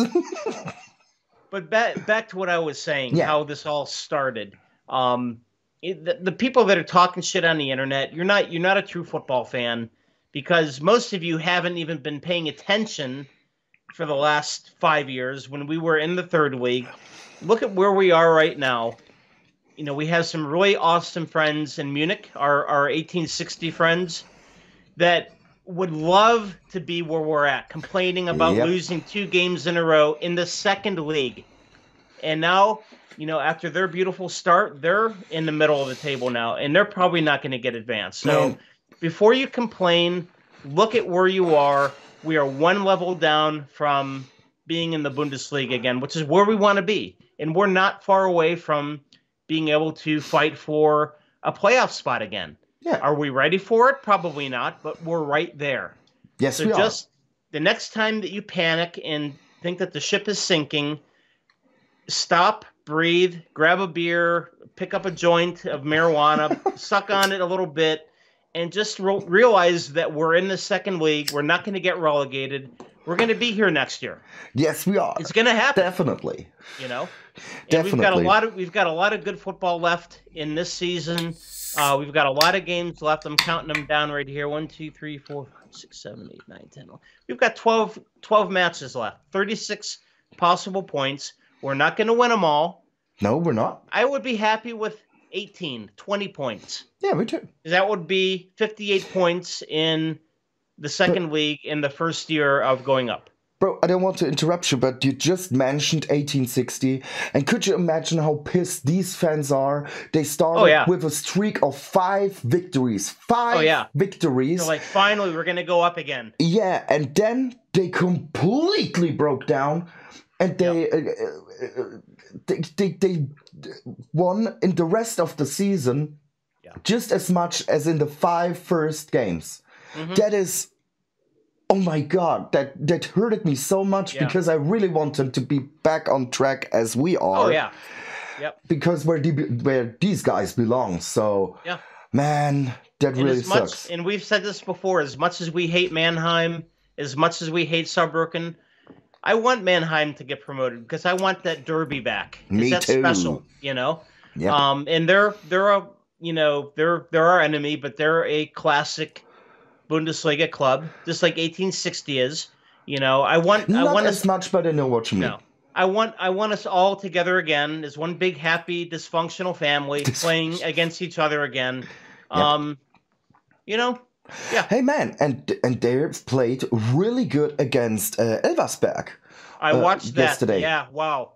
But back to what I was saying, how this all started. The people that are talking shit on the internet, you're not a true football fan, because most of you haven't even been paying attention for the last 5 years when we were in the third league. Look at where we are right now. You know, we have some really awesome friends in Munich, our 1860 friends, that would love to be where we're at, complaining about losing 2 games in a row in the second league. And now, you know, after their beautiful start, they're in the middle of the table now, and they're probably not going to get advanced. So before you complain, look at where you are. We are 1 level down from being in the Bundesliga again, which is where we want to be. And we're not far away from being able to fight for a playoff spot again. Yeah. Are we ready for it? Probably not, but we're right there. Yes, so we are. Just the next time that you panic and think that the ship is sinking, stop, breathe, grab a beer, pick up a joint of marijuana, suck on it a little bit, and just realize that we're in the second league. We're not going to get relegated. We're going to be here next year. Yes, we are. It's going to happen. Definitely. You know? And Definitely. We've got a lot of good football left in this season. We've got a lot of games left. I'm counting them down right here. 1, 2, 3, 4, 5, 6, 7, 8, 9, 10. We've got 12 matches left. 36 possible points. We're not going to win them all. No, we're not. I would be happy with 18, 20 points. Yeah, me too. That would be 58 points in the second league in the first year of going up. Bro, I don't want to interrupt you, but you just mentioned 1860. And could you imagine how pissed these fans are? They started with a streak of 5 victories. 5 victories. So, like, finally, we're going to go up again. Yeah, and then they completely broke down. and they won in the rest of the season just as much as in the 5 first games. That is, oh my God, that hurted me so much because I really want them to be back on track as we are. Oh yeah, yep. Because where these guys belong. So man, that really sucks. And we've said this before. As much as we hate Mannheim, as much as we hate Saarbrücken, I want Mannheim to get promoted because I want that derby back. Me that's too. Special, you know. Yep. And they're our enemy, but they're a classic Bundesliga club, just like 1860 is. You know, I want as much, but I know what you mean. No, I want us all together again as one big happy dysfunctional family playing against each other again. You know. Yeah. Hey man, and they played really good against Elversberg. I watched that yesterday. Yeah, wow.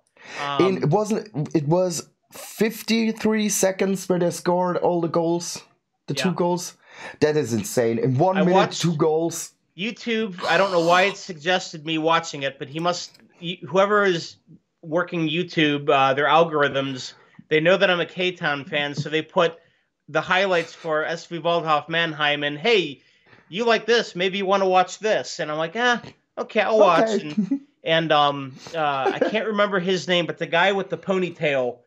It was 53 seconds where they scored all the goals, the 2 goals. That is insane. In 1 minute, 2 goals. YouTube. I don't know why it suggested me watching it, but whoever is working YouTube, their algorithms, they know that I'm a K-Town fan, so they put the highlights for SV Waldhof Mannheim, and hey, you like this? Maybe you want to watch this. And I'm like, okay, I'll watch. And I can't remember his name, but the guy with the ponytail,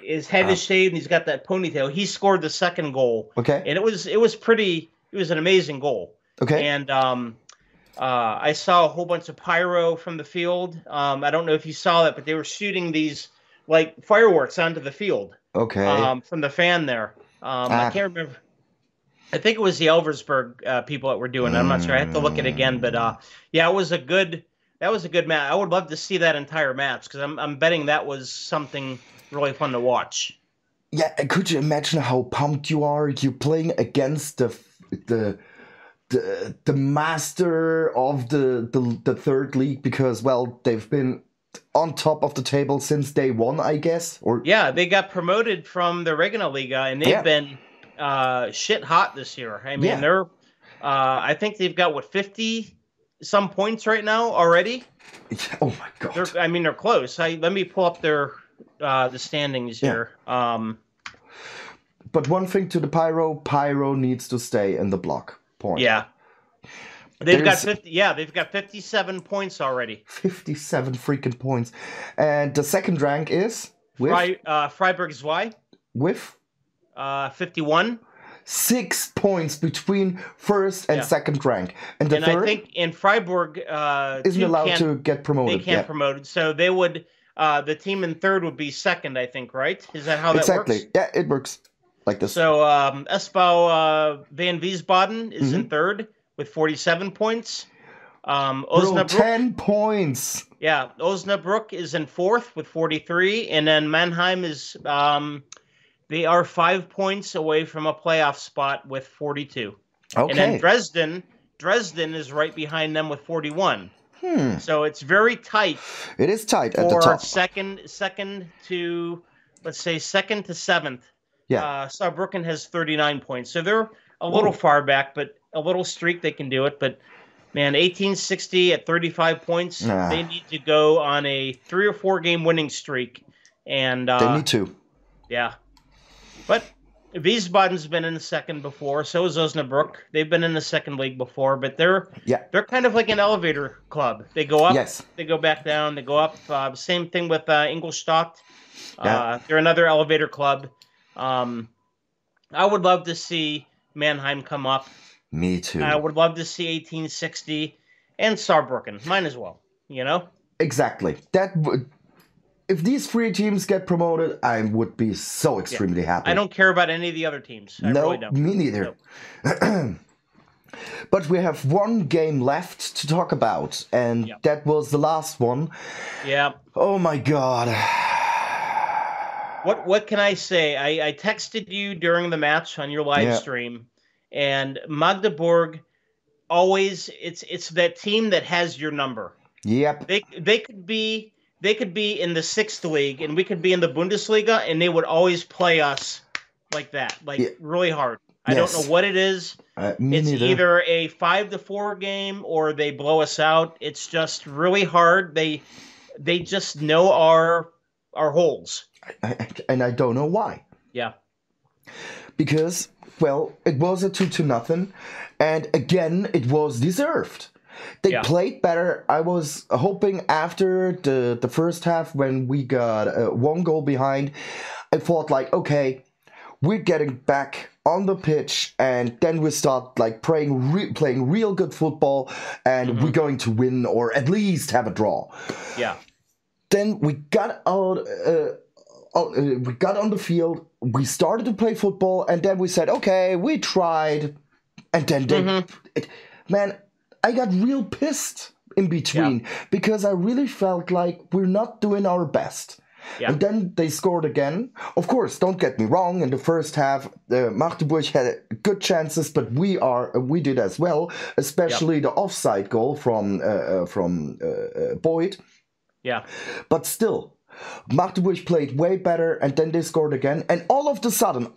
his head is shaved and he's got that ponytail. He scored the 2nd goal. Okay. And it was an amazing goal. Okay. And I saw a whole bunch of pyro from the field. I don't know if you saw that, but they were shooting these like fireworks onto the field. Okay. From the fan there. I can't remember. I think it was the Elversberg people that were doing it. I'm not sure. I have to look at it again. But yeah, that was a good match. I would love to see that entire match because I'm betting that was something really fun to watch. Yeah, could you imagine how pumped you are? You're playing against the master of the third league because, well, they've been on top of the table since day one, I guess. Yeah, they got promoted from the Regionalliga, and they've been shit hot this year. I mean, they're I think they've got 50 some points right now already. Oh my God! They're close. Let me pull up their the standings here. But one thing to the Pyro needs to stay in the block. Point. Yeah. They've got 57 points already. 57 freaking points. And the second rank is with Freiburg Zwei with 51. 6 points between first and second rank. And third, I think in Freiburg isn't allowed to get promoted. They can't promote. So they would the team in third would be second, I think, right? Is that how that works? Exactly. Yeah, it works like this. So SV Van Wiesbaden is in third with 47 points. Osnabrück, 10 points. Yeah, Osnabrück is in fourth with 43, and then Mannheim is they are 5 points away from a playoff spot with 42. Okay. And then Dresden is right behind them with 41. So it's very tight. It is tight at the top. Second to, let's say, second to seventh. Yeah. Saarbrücken has 39 points. So they're a little far back, but a little streak they can do it. But, man, 1860 at 35 points, they need to go on a 3 or 4 game winning streak. And they need to. Yeah. But Wiesbaden's been in the second before. So is Osnabrück. They've been in the second league before, but they're kind of like an elevator club. They go up, they go back down, they go up. Same thing with Ingolstadt. They're another elevator club. I would love to see Mannheim come up. Me too. I would love to see 1860 and Saarbrücken. Mine as well, you know? Exactly. If these 3 teams get promoted, I would be so extremely happy. I don't care about any of the other teams. I really don't. Me neither. No. But we have 1 game left to talk about, and that was the last one. Yeah. Oh my God. What can I say? I texted you during the match on your live stream, and Magdeburg always it's that team that has your number. Yep. They could be in the 6th league and we could be in the Bundesliga, and they would always play us like that, really hard. I don't know what it is. It's neither. Either a 5-4 game or they blow us out. It's just really hard. they just know our holes. And I don't know why. Yeah. Because, well, it was a 2-0, and again, it was deserved. They played better. I was hoping after the first half, when we got 1 goal behind, I thought like, okay, we're getting back on the pitch, and then we start like playing real good football, and we're going to win or at least have a draw. Yeah. Then we got out. We got on the field. We started to play football, and then we said, "Okay, we tried." And then man, I got real pissed in between because I really felt like we're not doing our best. Yeah. And then they scored again. Of course, don't get me wrong. In the first half, Magdeburg had good chances, but we did as well. Especially the offside goal from Boyd. Yeah. But still, Magdeburg played way better, and then they scored again. And all of a sudden,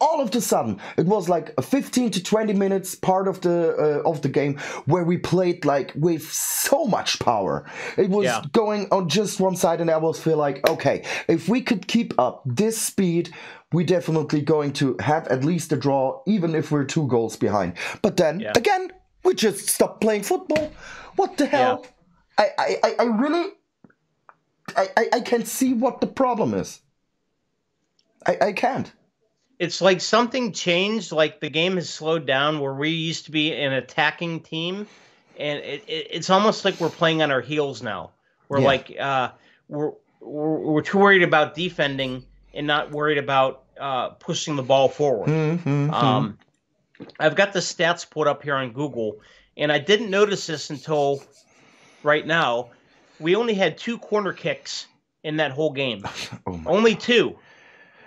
it was like a 15 to 20 minutes part of the game where we played like with so much power. It was going on just one side, and I was feel like, okay, if we could keep up this speed, we're definitely going to have at least a draw, even if we're 2 goals behind. But then again, we just stopped playing football. What the hell? I really. I can't see what the problem is. I can't. It's like something changed, like the game has slowed down where we used to be an attacking team, and it's almost like we're playing on our heels now. We're like we're too worried about defending and not worried about pushing the ball forward. I've got the stats put up here on Google, and I didn't notice this until right now. We only had 2 corner kicks in that whole game. Only 2.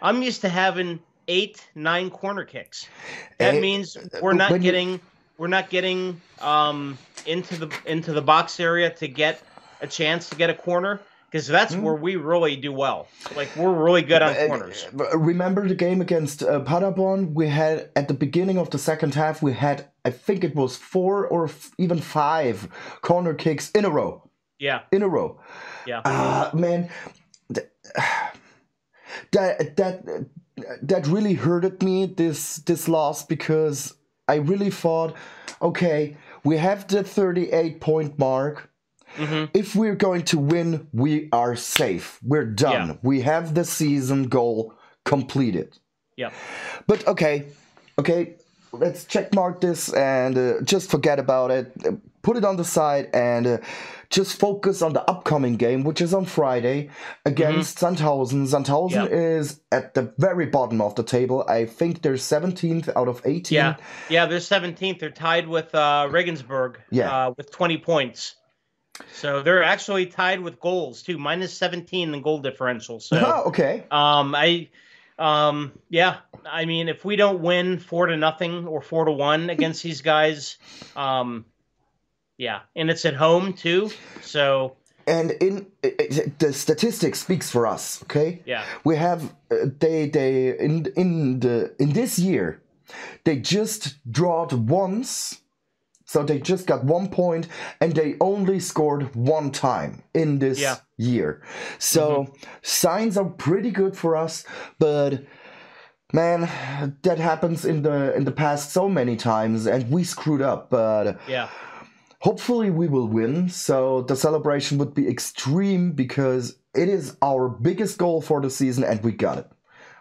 I'm used to having 8, 9 corner kicks. That means we're not getting into the box area to get a chance to get a corner, because that's where we really do well. Like, we're really good on corners. Remember the game against Paderborn? We had at the beginning of the second half, we had, I think it was 4 or even 5 corner kicks in a row. Yeah. In a row. Yeah. Man, that really hurted me, this loss, because I really thought, okay, we have the 38-point mark. If we're going to win, we are safe. We're done. Yeah. We have the season goal completed. Yeah. But okay, let's checkmark this and just forget about it. Put it on the side and just focus on the upcoming game, which is on Friday against Sandhausen. Sandhausen is at the very bottom of the table. I think they're 17th out of 18. Yeah, they're 17th. They're tied with Regensburg with 20 points. So they're actually tied with goals, too, minus 17 in goal differential. So, okay. I mean, if we don't win 4-0 or 4-1 against these guys, and it's at home too. So, and the statistics speaks for us. Okay. Yeah. We have in this year, they just drawed once. So they just got 1 point, and they only scored 1 time in this year. So signs are pretty good for us, but man, that happens in the past so many times, and we screwed up. But hopefully we will win. So the celebration would be extreme because it is our biggest goal for the season, and we got it.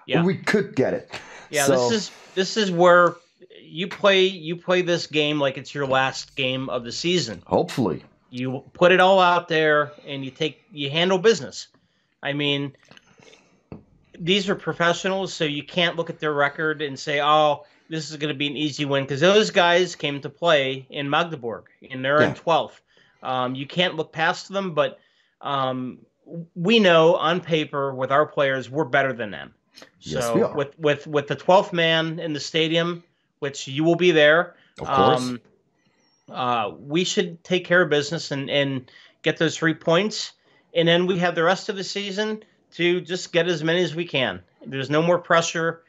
Yeah. We could get it. Yeah, so, this is where you play this game like it's your last game of the season. Hopefully. You put it all out there and you handle business. I mean, these are professionals, so you can't look at their record and say, "Oh, this is going to be an easy win," because those guys came to play in Magdeburg and they're in 12th. You can't look past them, but we know on paper with our players we're better than them. Yes, so we are. with the 12th man in the stadium, which you will be there, of course, we should take care of business and get those 3 points, and then we have the rest of the season to just get as many as we can. There's no more pressure.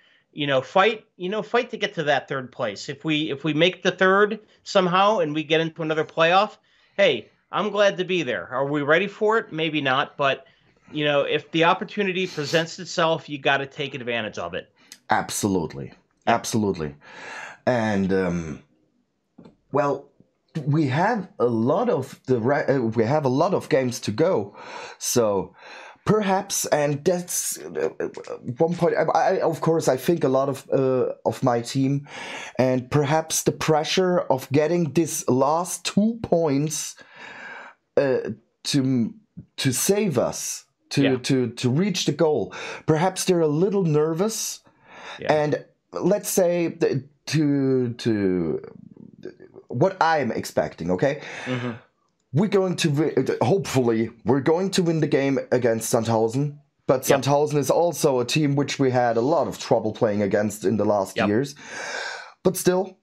Fight to get to that 3rd place. If we make the 3rd somehow and we get into another playoff, hey, I'm glad to be there. Are we ready for it? Maybe not, but you know, if the opportunity presents itself, you got to take advantage of it. Absolutely. Yep. Absolutely. And well, we have a lot of games to go, so perhaps, and that's one point. Of course, I think a lot of my team, and perhaps the pressure of getting this last 2 points to save us to reach the goal. Perhaps they're a little nervous, and let's say to what I'm expecting. Okay. Mm-hmm. Hopefully, we're going to win the game against Sandhausen. But Sandhausen is also a team which we had a lot of trouble playing against in the last years. But still,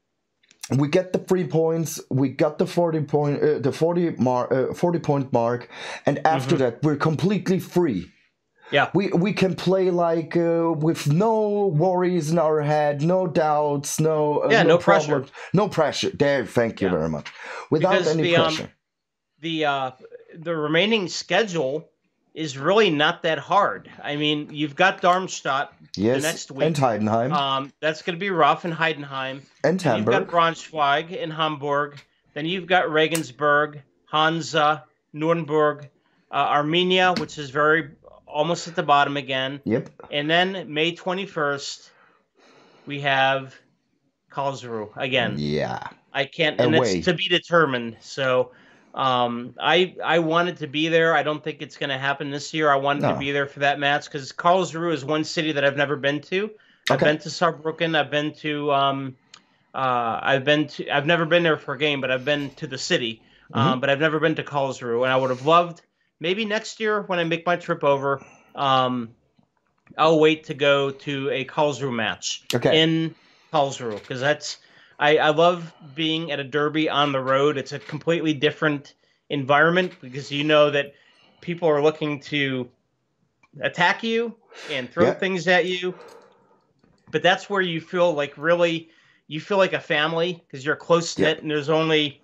we get the 3 points. We got the 40 point mark, and after that, we're completely free. Yeah, we can play like with no worries in our head, no doubts, no pressure, no pressure. There, thank you very much. Without any pressure. The remaining schedule is really not that hard. I mean, you've got Darmstadt the next week. And Heidenheim. That's going to be rough in Heidenheim. And Hamburg. You've got Braunschweig in Hamburg. Then you've got Regensburg, Hansa, Nuremberg, Armenia, which is almost at the bottom again. Yep. And then May 21st, we have Karlsruhe again. Yeah. I can't, and it's to be determined. So I wanted to be there. I don't think it's going to happen this year. I wanted to be there for that match because Karlsruhe is one city that I've never been to. I've been to Saarbrücken. I've never been there for a game, but I've been to the city. But I've never been to Karlsruhe, and I would have loved maybe next year when I make my trip over. I'll wait to go to a Karlsruhe match in Karlsruhe because I love being at a derby on the road. It's a completely different environment because you know that people are looking to attack you and throw things at you. But that's where you feel like you feel like a family because you're close-knit and there's only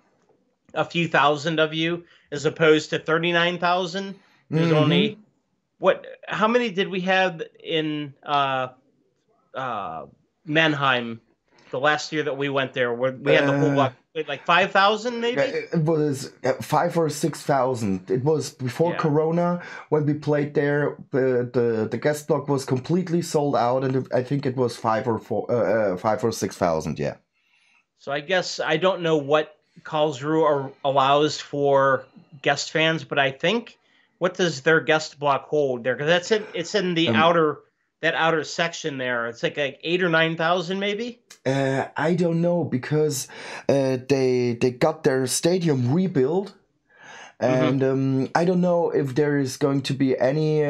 a few thousand of you as opposed to 39,000. There's only how many did we have in Mannheim the last year that we went there? We had the whole block, like 5,000 maybe? It was 5,000 or 6,000. It was before Corona when we played there. The guest block was completely sold out, and I think it was 5,000 or 6,000. Yeah. So I guess I don't know what Karlsruhe allows for guest fans, but I think what does their guest block hold there? Because it's in the outer section there. It's like 8,000 or 9,000 maybe. I don't know because they got their stadium rebuilt, and I don't know if there is going to be any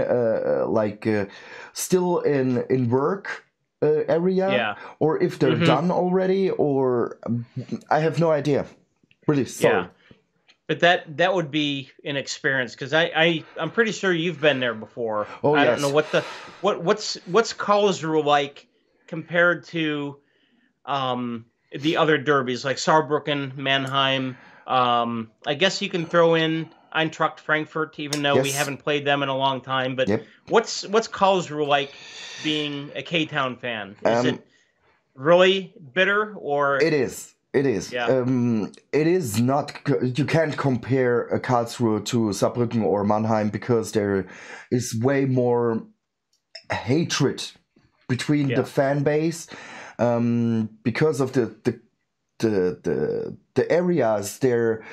still in work area, or if they're done already, or I have no idea. Really sorry. Yeah. But that would be an experience because I'm pretty sure you've been there before. Oh, I don't know what's Karlsruhe like compared to the other derbies like Saarbrücken, Mannheim. I guess you can throw in Eintracht Frankfurt, even though we haven't played them in a long time. But what's Karlsruhe like being a K-Town fan? Is it really bitter or it is? It is. Yeah. It is not. You can't compare Karlsruhe to Saarbrücken or Mannheim because there is way more hatred between the fan base because of the areas they're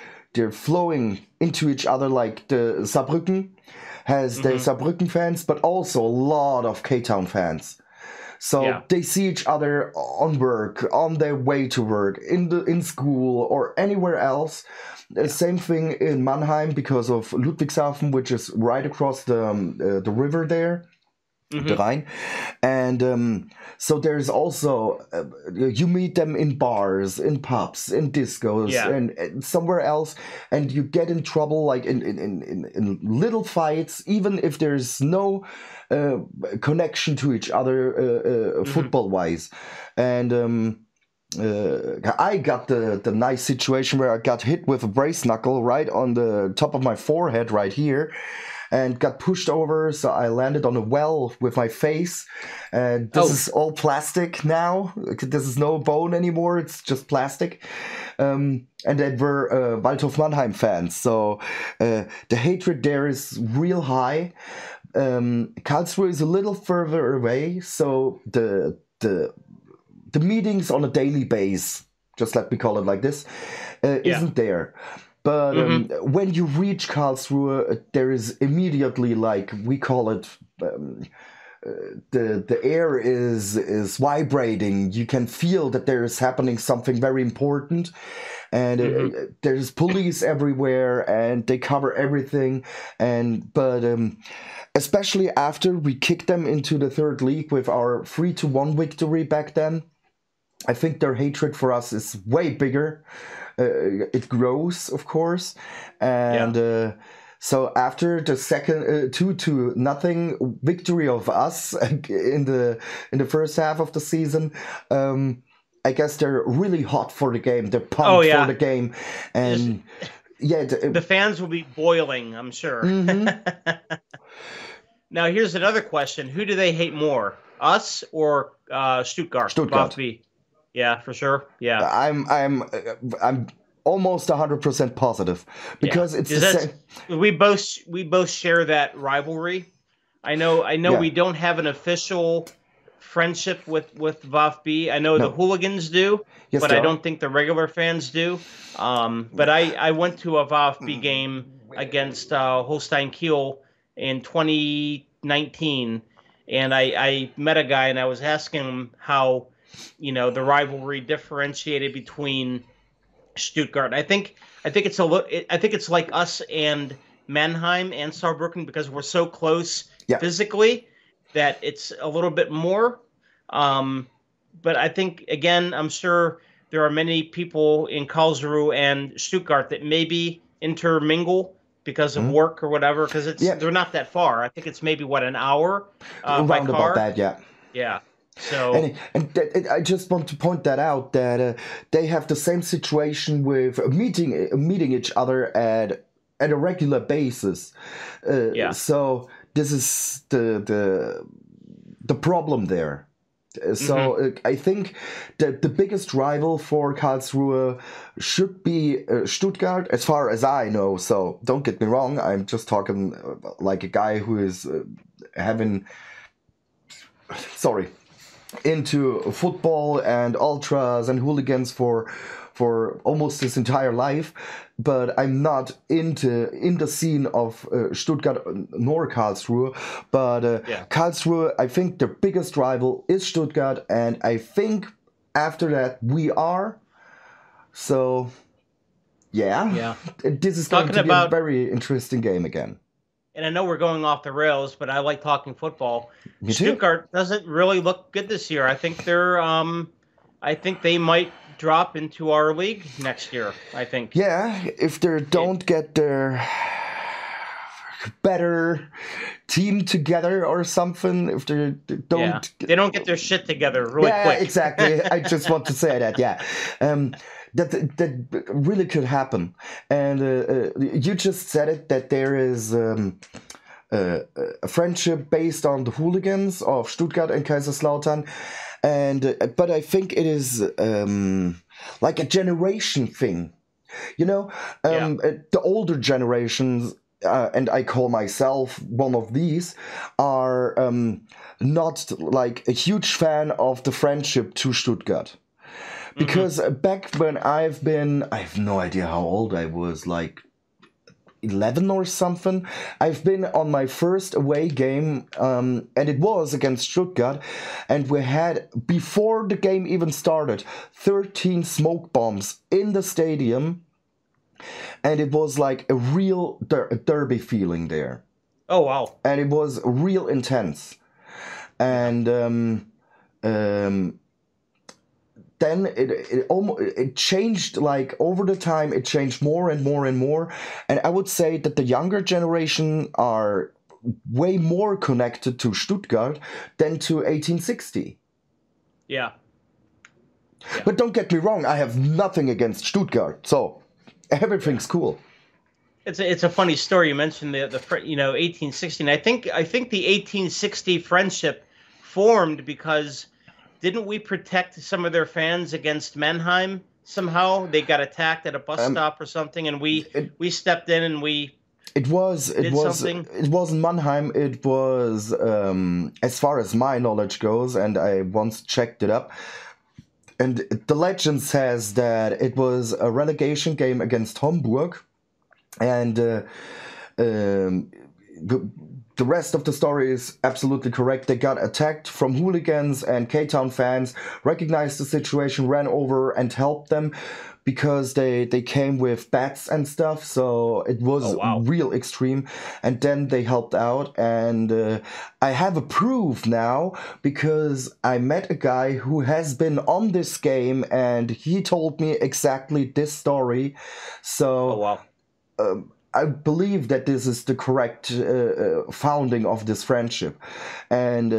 flowing into each other. Like the Saarbrücken has the Saarbrücken fans, but also a lot of K-Town fans. So they see each other on work, on their way to work, in school or anywhere else. The same thing in Mannheim because of Ludwigshafen, which is right across the river there, the Rhine. And so there's also, you meet them in bars, in pubs, in discos, and somewhere else, and you get in trouble like in little fights, even if there's no connection to each other football-wise. And I got the nice situation where I got hit with a brace knuckle right on the top of my forehead right here, and got pushed over, so I landed on a well with my face. And this is all plastic now. This is no bone anymore. It's just plastic. And they were Waldhof Mannheim fans, so the hatred there is real high. Karlsruhe is a little further away, so the meetings on a daily base, just let me call it like this, isn't there. But when you reach Karlsruhe, there is immediately, like we call it, the air is vibrating. You can feel that there is happening something very important, and there's police everywhere, and they cover everything. But especially after we kicked them into the third league with our 3-1 victory back then, I think their hatred for us is way bigger. It grows, of course, and so after the second 2-0 victory of us in the first half of the season, I guess they're really hot for the game. They're pumped for the game, and the fans will be boiling, I'm sure. Now, here's another question: who do they hate more, us or Stuttgart? Stuttgart. Yeah, for sure. Yeah, I'm almost 100% positive because it's the same. We both share that rivalry. I know. We don't have an official friendship with VfB. I know the hooligans do, but I don't think the regular fans do. But I went to a VfB game against Holstein Kiel in 2019, and I met a guy, and I was asking him how the rivalry differentiated between Stuttgart. I think it's I think it's like us and Mannheim and Saarbrücken because we're so close physically that it's a little bit more. But I think, again, I'm sure there are many people in Karlsruhe and Stuttgart that maybe intermingle because of work or whatever, because they're not that far. I think it's maybe an hour by car. About that, yeah. So and I just want to point that out that they have the same situation with meeting each other at a regular basis. So this is the problem there. So I think that the biggest rival for Karlsruhe should be Stuttgart, as far as I know. So don't get me wrong. I'm just talking like a guy who is into football and ultras and hooligans for almost his entire life, but I'm not in the scene of Stuttgart nor Karlsruhe. But Karlsruhe, I think their biggest rival is Stuttgart, and I think after that we are. So this is going to be a very interesting game again. And I know we're going off the rails, but I like talking football. Me too. Stuttgart doesn't really look good this year. I think they might drop into our league next year, I think. Yeah, if they don't get their better team together or something, if they don't get their shit together really quick. Yeah, exactly. I just want to say that, that really could happen. And you just said it, that there is a friendship based on the hooligans of Stuttgart and Kaiserslautern. But I think it is like a generation thing, the older generations, and I call myself one of these, are not like a huge fan of the friendship to Stuttgart. Because back when I have no idea how old I was, like 11 or something, I've been on my first away game, and it was against Stuttgart, and we had, before the game even started, 13 smoke bombs in the stadium, and it was like a real derby feeling there. Oh, wow. And it was real intense. And then it changed, like over the time, it changed more and more and more. And I would say that the younger generation are way more connected to Stuttgart than to 1860. Yeah. Yeah. But don't get me wrong, I have nothing against Stuttgart, so everything's cool. It's a funny story. You mentioned the 1860. And I think the 1860 friendship formed because didn't we protect some of their fans against Mannheim somehow? They got attacked at a bus stop or something, and we stepped in and we It wasn't Mannheim. It was, as far as my knowledge goes, and I once checked it up. And the legend says that it was a relegation game against Hamburg, and the rest of the story is absolutely correct. They got attacked from hooligans, and K-Town fans recognized the situation, ran over and helped them because they came with bats and stuff. So it was real extreme. And then they helped out. And I have a proof now because I met a guy who has been on this game, and he told me exactly this story. So I believe that this is the correct founding of this friendship, and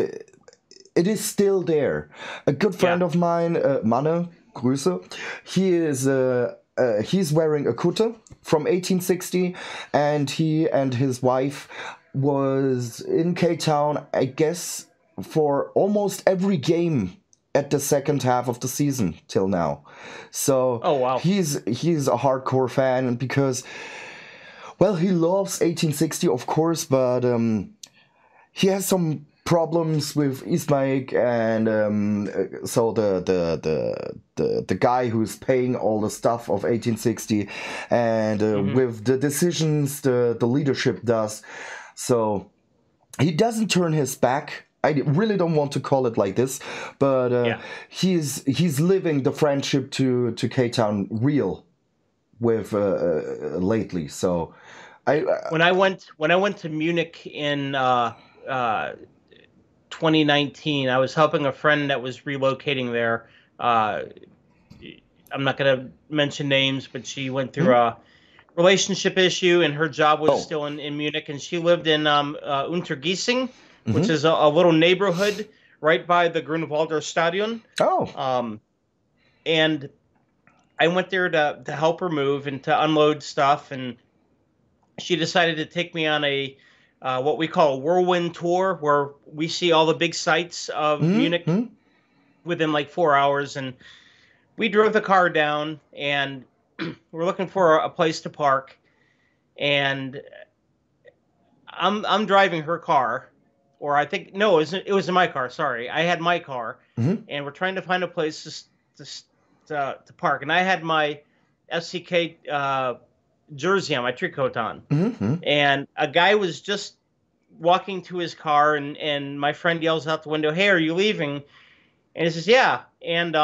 it is still there. A good friend of mine, Manne, Grüße, he's wearing a kutte from 1860, and he and his wife was in K-Town, I guess, for almost every game at the second half of the season till now. So he's a hardcore fan because, well, he loves 1860, of course, but he has some problems with Ismaik, and so the guy who's paying all the stuff of 1860, and with the decisions the leadership does. So he doesn't turn his back. I really don't want to call it like this, but he's living the friendship to K-Town real with lately. So when I went to Munich in 2019, I was helping a friend that was relocating there. I'm not going to mention names, but she went through a relationship issue, and her job was still in Munich, and she lived in Untergiesing, which is a little neighborhood right by the Grunwalder Stadion. And I went there to help her move and to unload stuff, and she decided to take me on a what we call a whirlwind tour, where we see all the big sights of Munich within like 4 hours. And we drove the car down, and we're looking for a place to park, and I'm driving her car. Or I think, no, it was in my car. Sorry. I had my car, and we're trying to find a place to park. And I had my FCK jersey on, my tricot on. And a guy was just walking to his car, and my friend yells out the window, "Hey, are you leaving?" And he says, "Yeah." And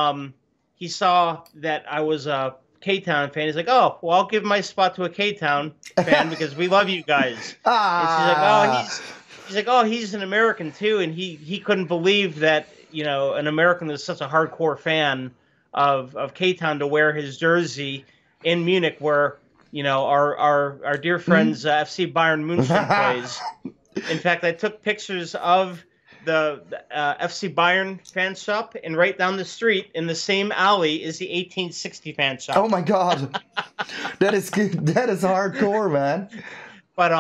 he saw that I was a K-Town fan. He's like, "Oh, well, I'll give my spot to a K-Town fan because we love you guys." And she's like, "Oh, he's like, oh, he's an American too," and he couldn't believe that, you know, an American was such a hardcore fan of K-Town to wear his jersey in Munich, where, you know, our dear friends FC Bayern München plays. In fact, I took pictures of the FC Bayern fan shop, and right down the street in the same alley is the 1860 fan shop. Oh my God, that is hardcore, man. But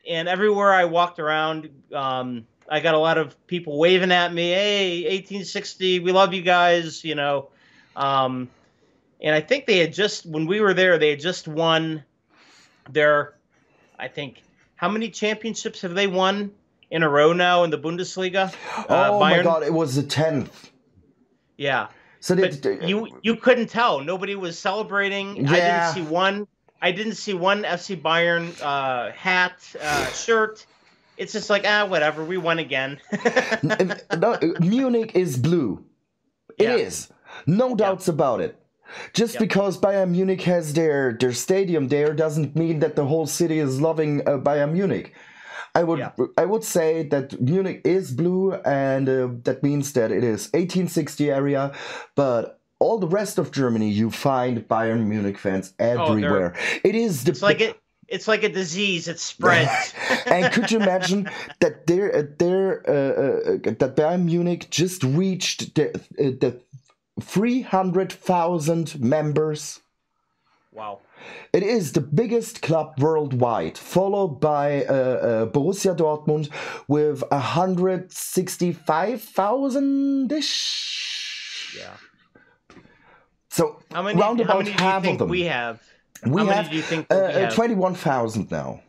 and everywhere I walked around, I got a lot of people waving at me. "Hey, 1860, we love you guys," you know. And I think they had when we were there, they had just won their, I think, how many championships have they won in a row now in the Bundesliga? Oh Bayern? My God, it was the 10th. Yeah. So you couldn't tell. Nobody was celebrating. Yeah. I didn't see one FC Bayern hat, shirt. It's just like, whatever, we won again. No, Munich is blue. It is. No doubts about it. Just because Bayern Munich has their stadium there doesn't mean that the whole city is loving Bayern Munich. I would say that Munich is blue, and that means that it is 1860 area, but all the rest of Germany, you find Bayern Munich fans everywhere. It's like it's like a disease. It spreads. And could you imagine that that Bayern Munich just reached the 300,000 members? Wow. It is the biggest club worldwide, followed by Borussia Dortmund with 165,000-ish. Yeah. So how many do you think we have? We how have many do you think we have? 21,000 now.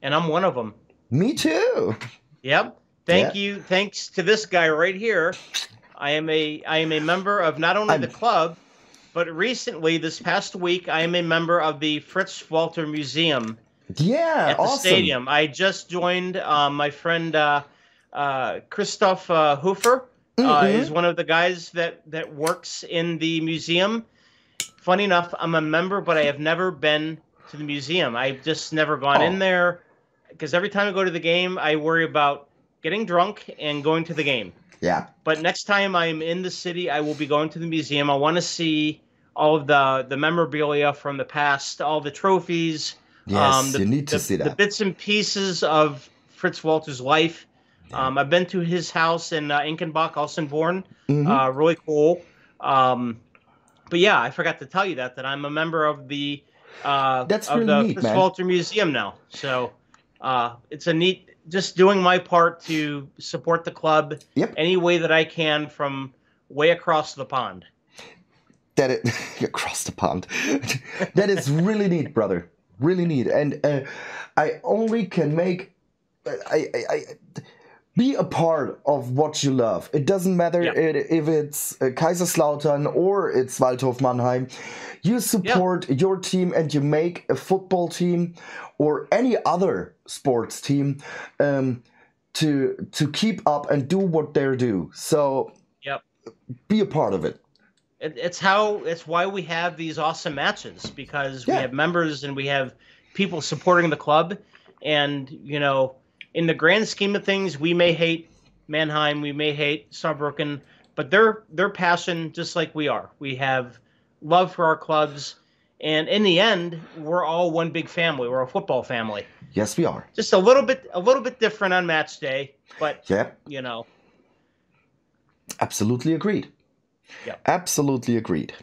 And I'm one of them. Me too. Yep. Thank you. Thanks to this guy right here. I am a member of not only the club, but recently, this past week, I am a member of the Fritz Walter Museum. Yeah, at the stadium. I just joined my friend Christoph Hofer. Is one of the guys that works in the museum. Funny enough, I'm a member, but I have never been to the museum. I've just never gone in there because every time I go to the game, I worry about getting drunk and going to the game. Yeah. But next time I'm in the city, I will be going to the museum. I want to see all of the memorabilia from the past, all the trophies. Yes, you need to see that. The bits and pieces of Fritz Walter's life. Yeah. I've been to his house in Inkenbach, Alsenborn. Really cool. But yeah, I forgot to tell you that I'm a member of the That's really neat, Fritz Walter Museum now. So it's a neat, just doing my part to support the club any way that I can from way across the pond. Across the pond. That is really neat, brother. Really neat. And I only can make be a part of what you love. It doesn't matter if it's Kaiserslautern or it's Waldhof Mannheim. You support your team and you make a football team or any other sports team to keep up and do what they do. So be a part of it. It's why we have these awesome matches, because we have members and we have people supporting the club. And, you know, in the grand scheme of things, we may hate Mannheim, we may hate Saarbrücken, but they're passion just like we are. We have love for our clubs, and in the end, we're all one big family. We're a football family. Yes, we are. Just a little bit different on match day, but you know. Absolutely agreed. Yeah. Absolutely agreed.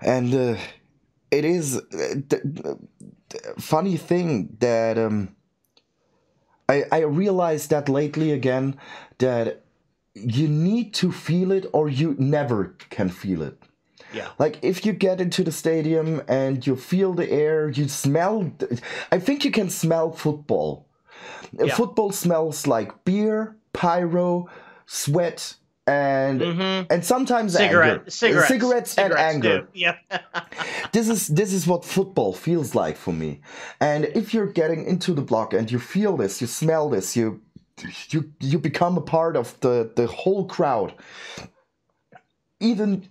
And it is the funny thing that I realized that lately again, that you need to feel it or you never can feel it. Yeah. Like if you get into the stadium and you feel the air, you smell, I think you can smell football. Yeah. Football smells like beer, pyro, sweat, and sometimes cigarettes and anger. Yeah. This is what football feels like for me. And if you're getting into the block and you feel this, you smell this, you become a part of the whole crowd. Even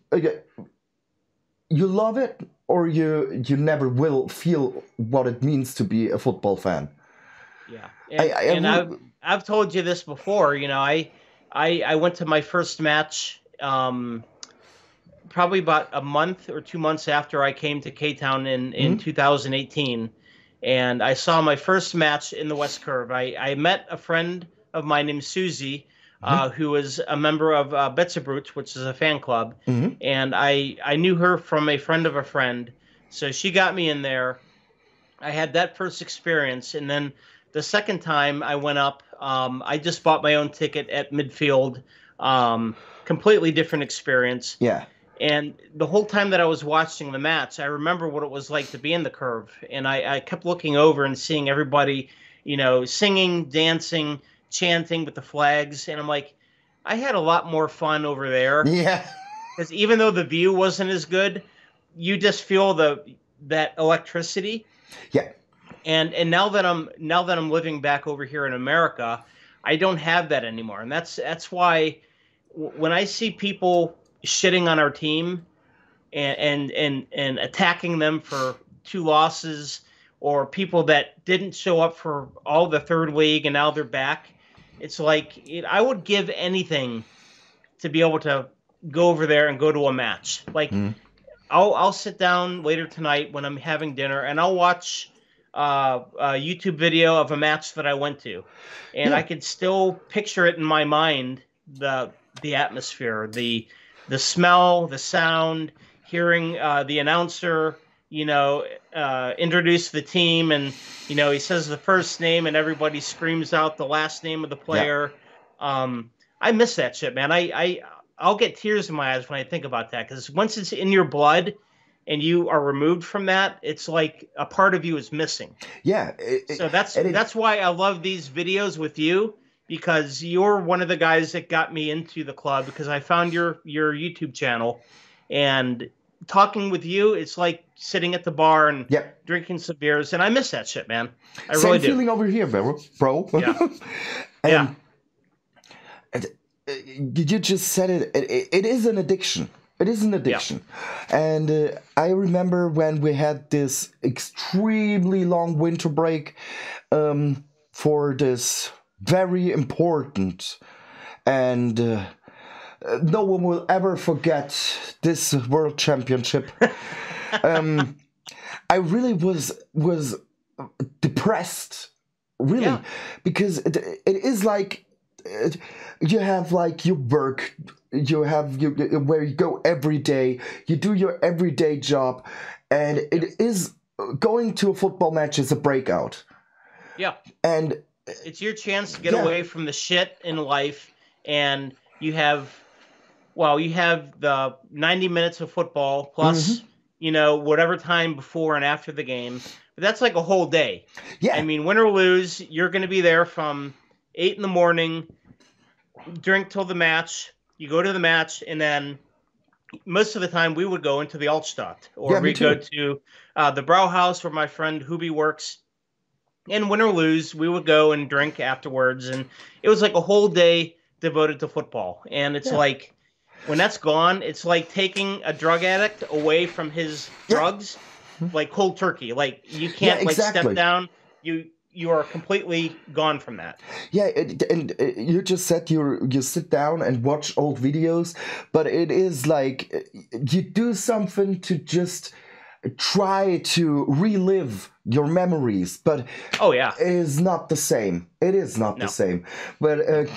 you love it or you never will feel what it means to be a football fan. Yeah. I've told you this before, you know, I went to my first match probably about a month or 2 months after I came to K-Town in 2018, and I saw my first match in the West Curve. I met a friend of mine named Susie, who is a member of Betzebrut, which is a fan club, and I knew her from a friend of a friend, so she got me in there. I had that first experience, and then the second time I went up, I just bought my own ticket at midfield. Completely different experience. Yeah. And the whole time that I was watching the match, I remember what it was like to be in the curve. And I kept looking over and seeing everybody, you know, singing, dancing, chanting with the flags. And I'm like, I had a lot more fun over there. Yeah. Because even though the view wasn't as good, you just feel that electricity. Yeah. And now that I'm living back over here in America, I don't have that anymore. And that's why when I see people shitting on our team and attacking them for 2 losses, or people that didn't show up for all the third league and now they're back, it's like I would give anything to be able to go over there and go to a match. Like I'll sit down later tonight when I'm having dinner and I'll watch YouTube video of a match that I went to, and I could still picture it in my mind, the atmosphere, the smell, the sound, hearing the announcer, introduce the team, and he says the first name and everybody screams out the last name of the player. I miss that shit, man. I'll get tears in my eyes when I think about that, because once it's in your blood and you are removed from that, it's like a part of you is missing. Yeah. So that's why I love these videos with you, because you're one of the guys that got me into the club, because I found your YouTube channel, and talking with you, it's like sitting at the bar and drinking some beers, and I miss that shit, man. I Same really do. Feeling over here, bro. Yeah. And you just said it. It is an addiction. It is an addiction. Yeah. And I remember when we had this extremely long winter break for this very important, and no one will ever forget this World Championship. I really was depressed, really, because it is like you have like your work, you have where you go every day, you do your everyday job, and it is going to a football match is a breakout. Yeah, and it's your chance to get away from the shit in life, and you have the 90 minutes of football plus whatever time before and after the game. But that's like a whole day. Yeah, I mean, win or lose, you're going to be there from 8 in the morning, drink till the match. You go to the match, and then most of the time we would go into the Altstadt, or we go to the Brauhaus where my friend Hubi works. And win or lose, we would go and drink afterwards, and it was like a whole day devoted to football. And it's like, when that's gone, it's like taking a drug addict away from his drugs, like cold turkey. Like, you can't step down. You are completely gone from that. Yeah, and you just said you sit down and watch old videos, but it is like you do something to just try to relive your memories, but it is not the same. It is not the same. But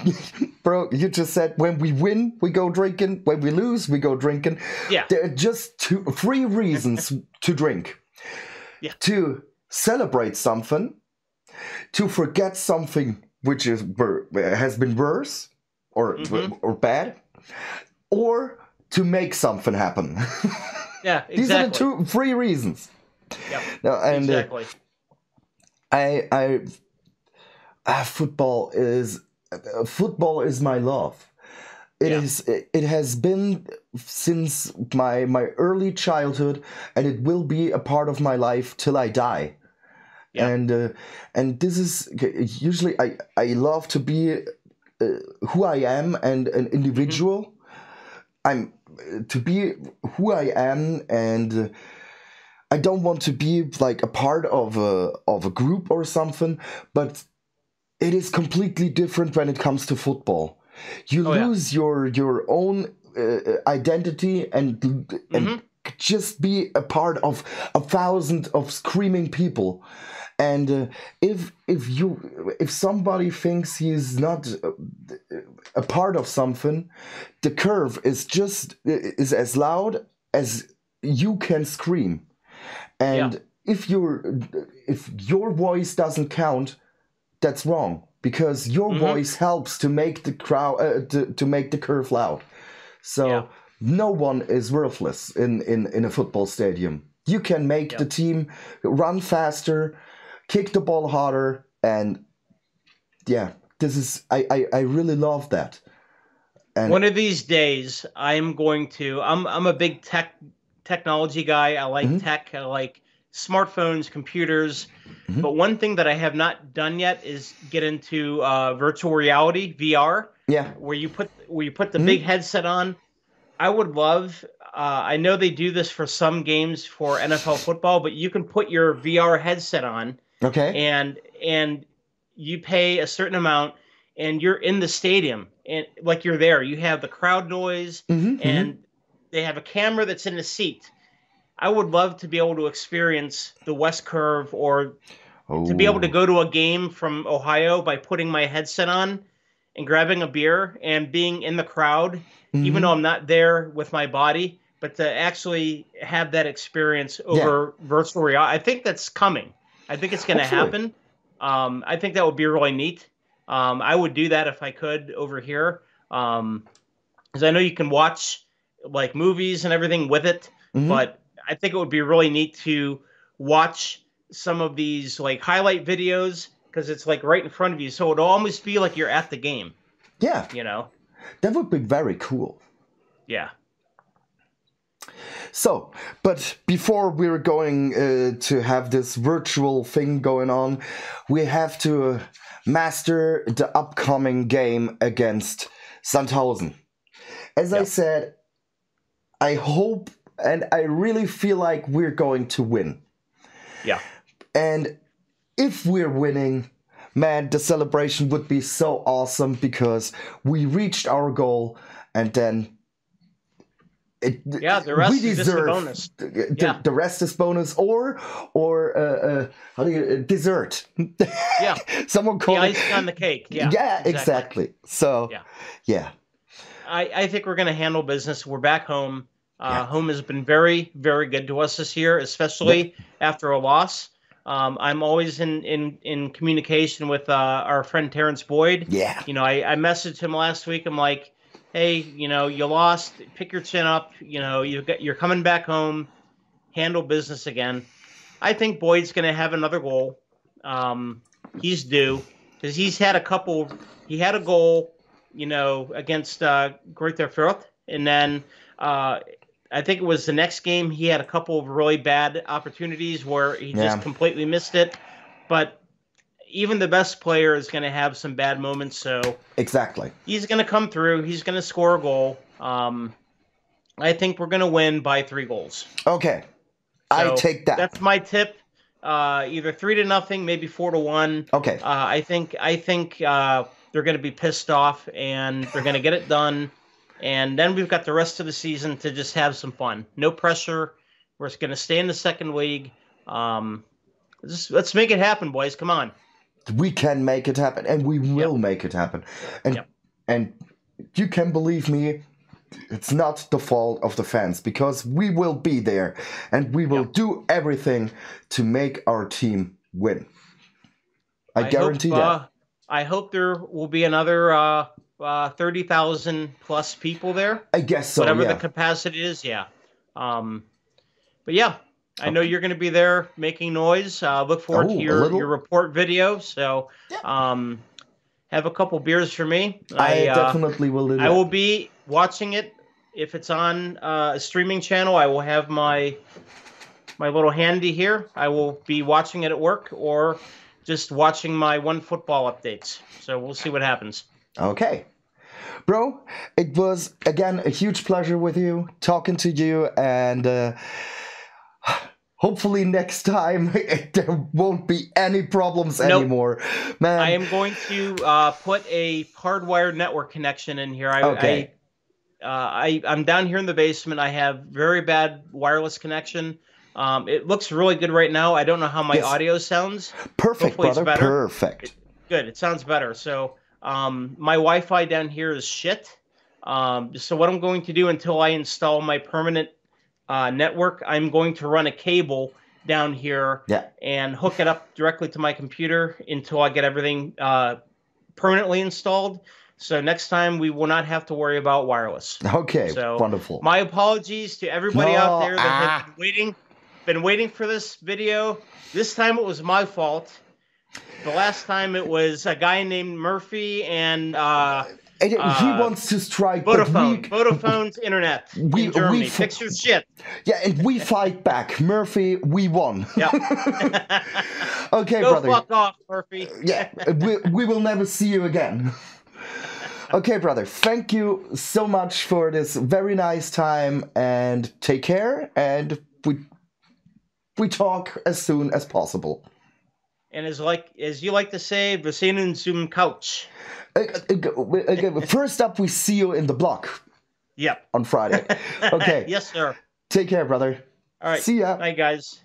bro, you just said when we win, we go drinking. When we lose, we go drinking. Yeah, there are just three reasons to drink. Yeah, to celebrate something, to forget something which has been worse or bad, or to make something happen. Yeah, exactly. These are the three reasons. Yep. No, and exactly. Football is my love. It has been since my early childhood, and it will be a part of my life till I die. Yeah. And this is usually I love to be who I am and an individual. I'm to be who I am, and I don't want to be like a part of a group or something. But it is completely different when it comes to football. You lose your own identity and just be a part of 1,000 of screaming people. And if somebody thinks he's not a part of something, the curve is as loud as you can scream. And if your voice doesn't count, that's wrong, because your voice helps to make the crowd to make the curve loud. So no one is worthless in a football stadium. You can make the team run faster, kick the ball harder, and this is I really love that. And one of these days, I'm a big technology guy. I like tech. I like smartphones, computers. But one thing that I have not done yet is get into virtual reality, VR. Yeah, where you put the big headset on. I would love. I know they do this for some games for NFL football, but you can put your VR headset on. Okay. And you pay a certain amount, and you're in the stadium, and like you're there. You have the crowd noise, and they have a camera that's in the seat. I would love to be able to experience the West Curve, or to be able to Oh, go to a game from Ohio by putting my headset on and grabbing a beer and being in the crowd, even though hmm I'm not there with my body, but to actually have that experience yeah, over virtual reality. I think that's coming. I think it's going to hopefully. happen. I think that would be really neat. I would do that if I could over here, because I know you can watch like movies and everything with it, hmm but I think it would be really neat to watch some of these like highlight videos, because it's like right in front of you, so it'll almost feel like you're at the game. Yeah, You know? that would be very cool. Yeah. So, but before we're going to have this virtual thing going on, we have to master the upcoming game against Sandhausen. As I Yeah. said, I hope and I really feel like we're going to win. Yeah. And if we're winning, man, the celebration would be so awesome because we reached our goal, and then Yeah, the rest we is just a deserve bonus. Yeah. the rest is bonus, or how do you dessert? Yeah. Someone The called it. icing on the cake. Yeah. Yeah, exactly. So Yeah. yeah, I think we're going to handle business. We're back home. yeah, Home has been very, very good to us this year, especially after a loss. I'm always in communication with our friend Terrence Boyd. yeah, You know, I messaged him last week. I'm like, hey, you know, you lost. Pick your chin up. You know, you're coming back home. Handle business again. I think Boyd's going to have another goal. He's due, because he's had a couple. He had a goal, you know, against Greuther Fürth, and then I think it was the next game he had a couple of really bad opportunities where he yeah, just completely missed it. But even the best player is going to have some bad moments, so exactly. he's going to come through. He's going to score a goal. I think we're going to win by 3 goals. Okay, I So take that. that's my tip. Either 3-0, maybe 4-1. Okay, I think they're going to be pissed off, and they're going to get it done. And then we've got the rest of the season to just have some fun. No pressure. We're just going to stay in the second league. Let's make it happen, boys. Come on. we can make it happen, and we will make it happen. And Yep. and you can believe me, it's not the fault of the fans, because we will be there and we will Yep. do everything to make our team win. I guarantee that. I hope there will be another 30,000 plus people there. I guess so. Whatever Yeah. the capacity is, yeah. But yeah, I know you're going to be there making noise. Look forward to your report video. So have a couple beers for me. I definitely will do that. I will be watching it. If it's on a streaming channel, I will have my little handy here. I will be watching it at work, or just watching my OneFootball updates. So we'll see what happens. Okay. Bro, it was, again, a huge pleasure with you, talking to you, and hopefully next time there won't be any problems anymore. Man, I am going to put a hardwired network connection in here. Okay. I'm down here in the basement. I have very bad wireless connection. It looks really good right now. I don't know how my audio sounds. Perfect, Hopefully brother. it's better. Perfect. Good. It sounds better. So my Wi-Fi down here is shit. So what I'm going to do until I install my permanent network, I'm going to run a cable down here and hook it up directly to my computer until I get everything permanently installed. So next time we will not have to worry about wireless. Okay, so wonderful. My apologies to everybody out there that has been waiting for this video. This time it was my fault. The last time it was a guy named Murphy, and he wants to strike Vodafone's internet in Germany. Fix your shit. Yeah, and we fight back. Murphy, we won. Yep. Okay, Go brother. Go fuck off, Murphy. Yeah, we will never see you again. Okay, brother, thank you so much for this very nice time, and take care, and we talk as soon as possible. And as you like to say, wir sehen uns zum Couch. First up, we see you in the block. Yep. On Friday. Okay. Yes, sir. Take care, brother. All right. See ya. Night, guys.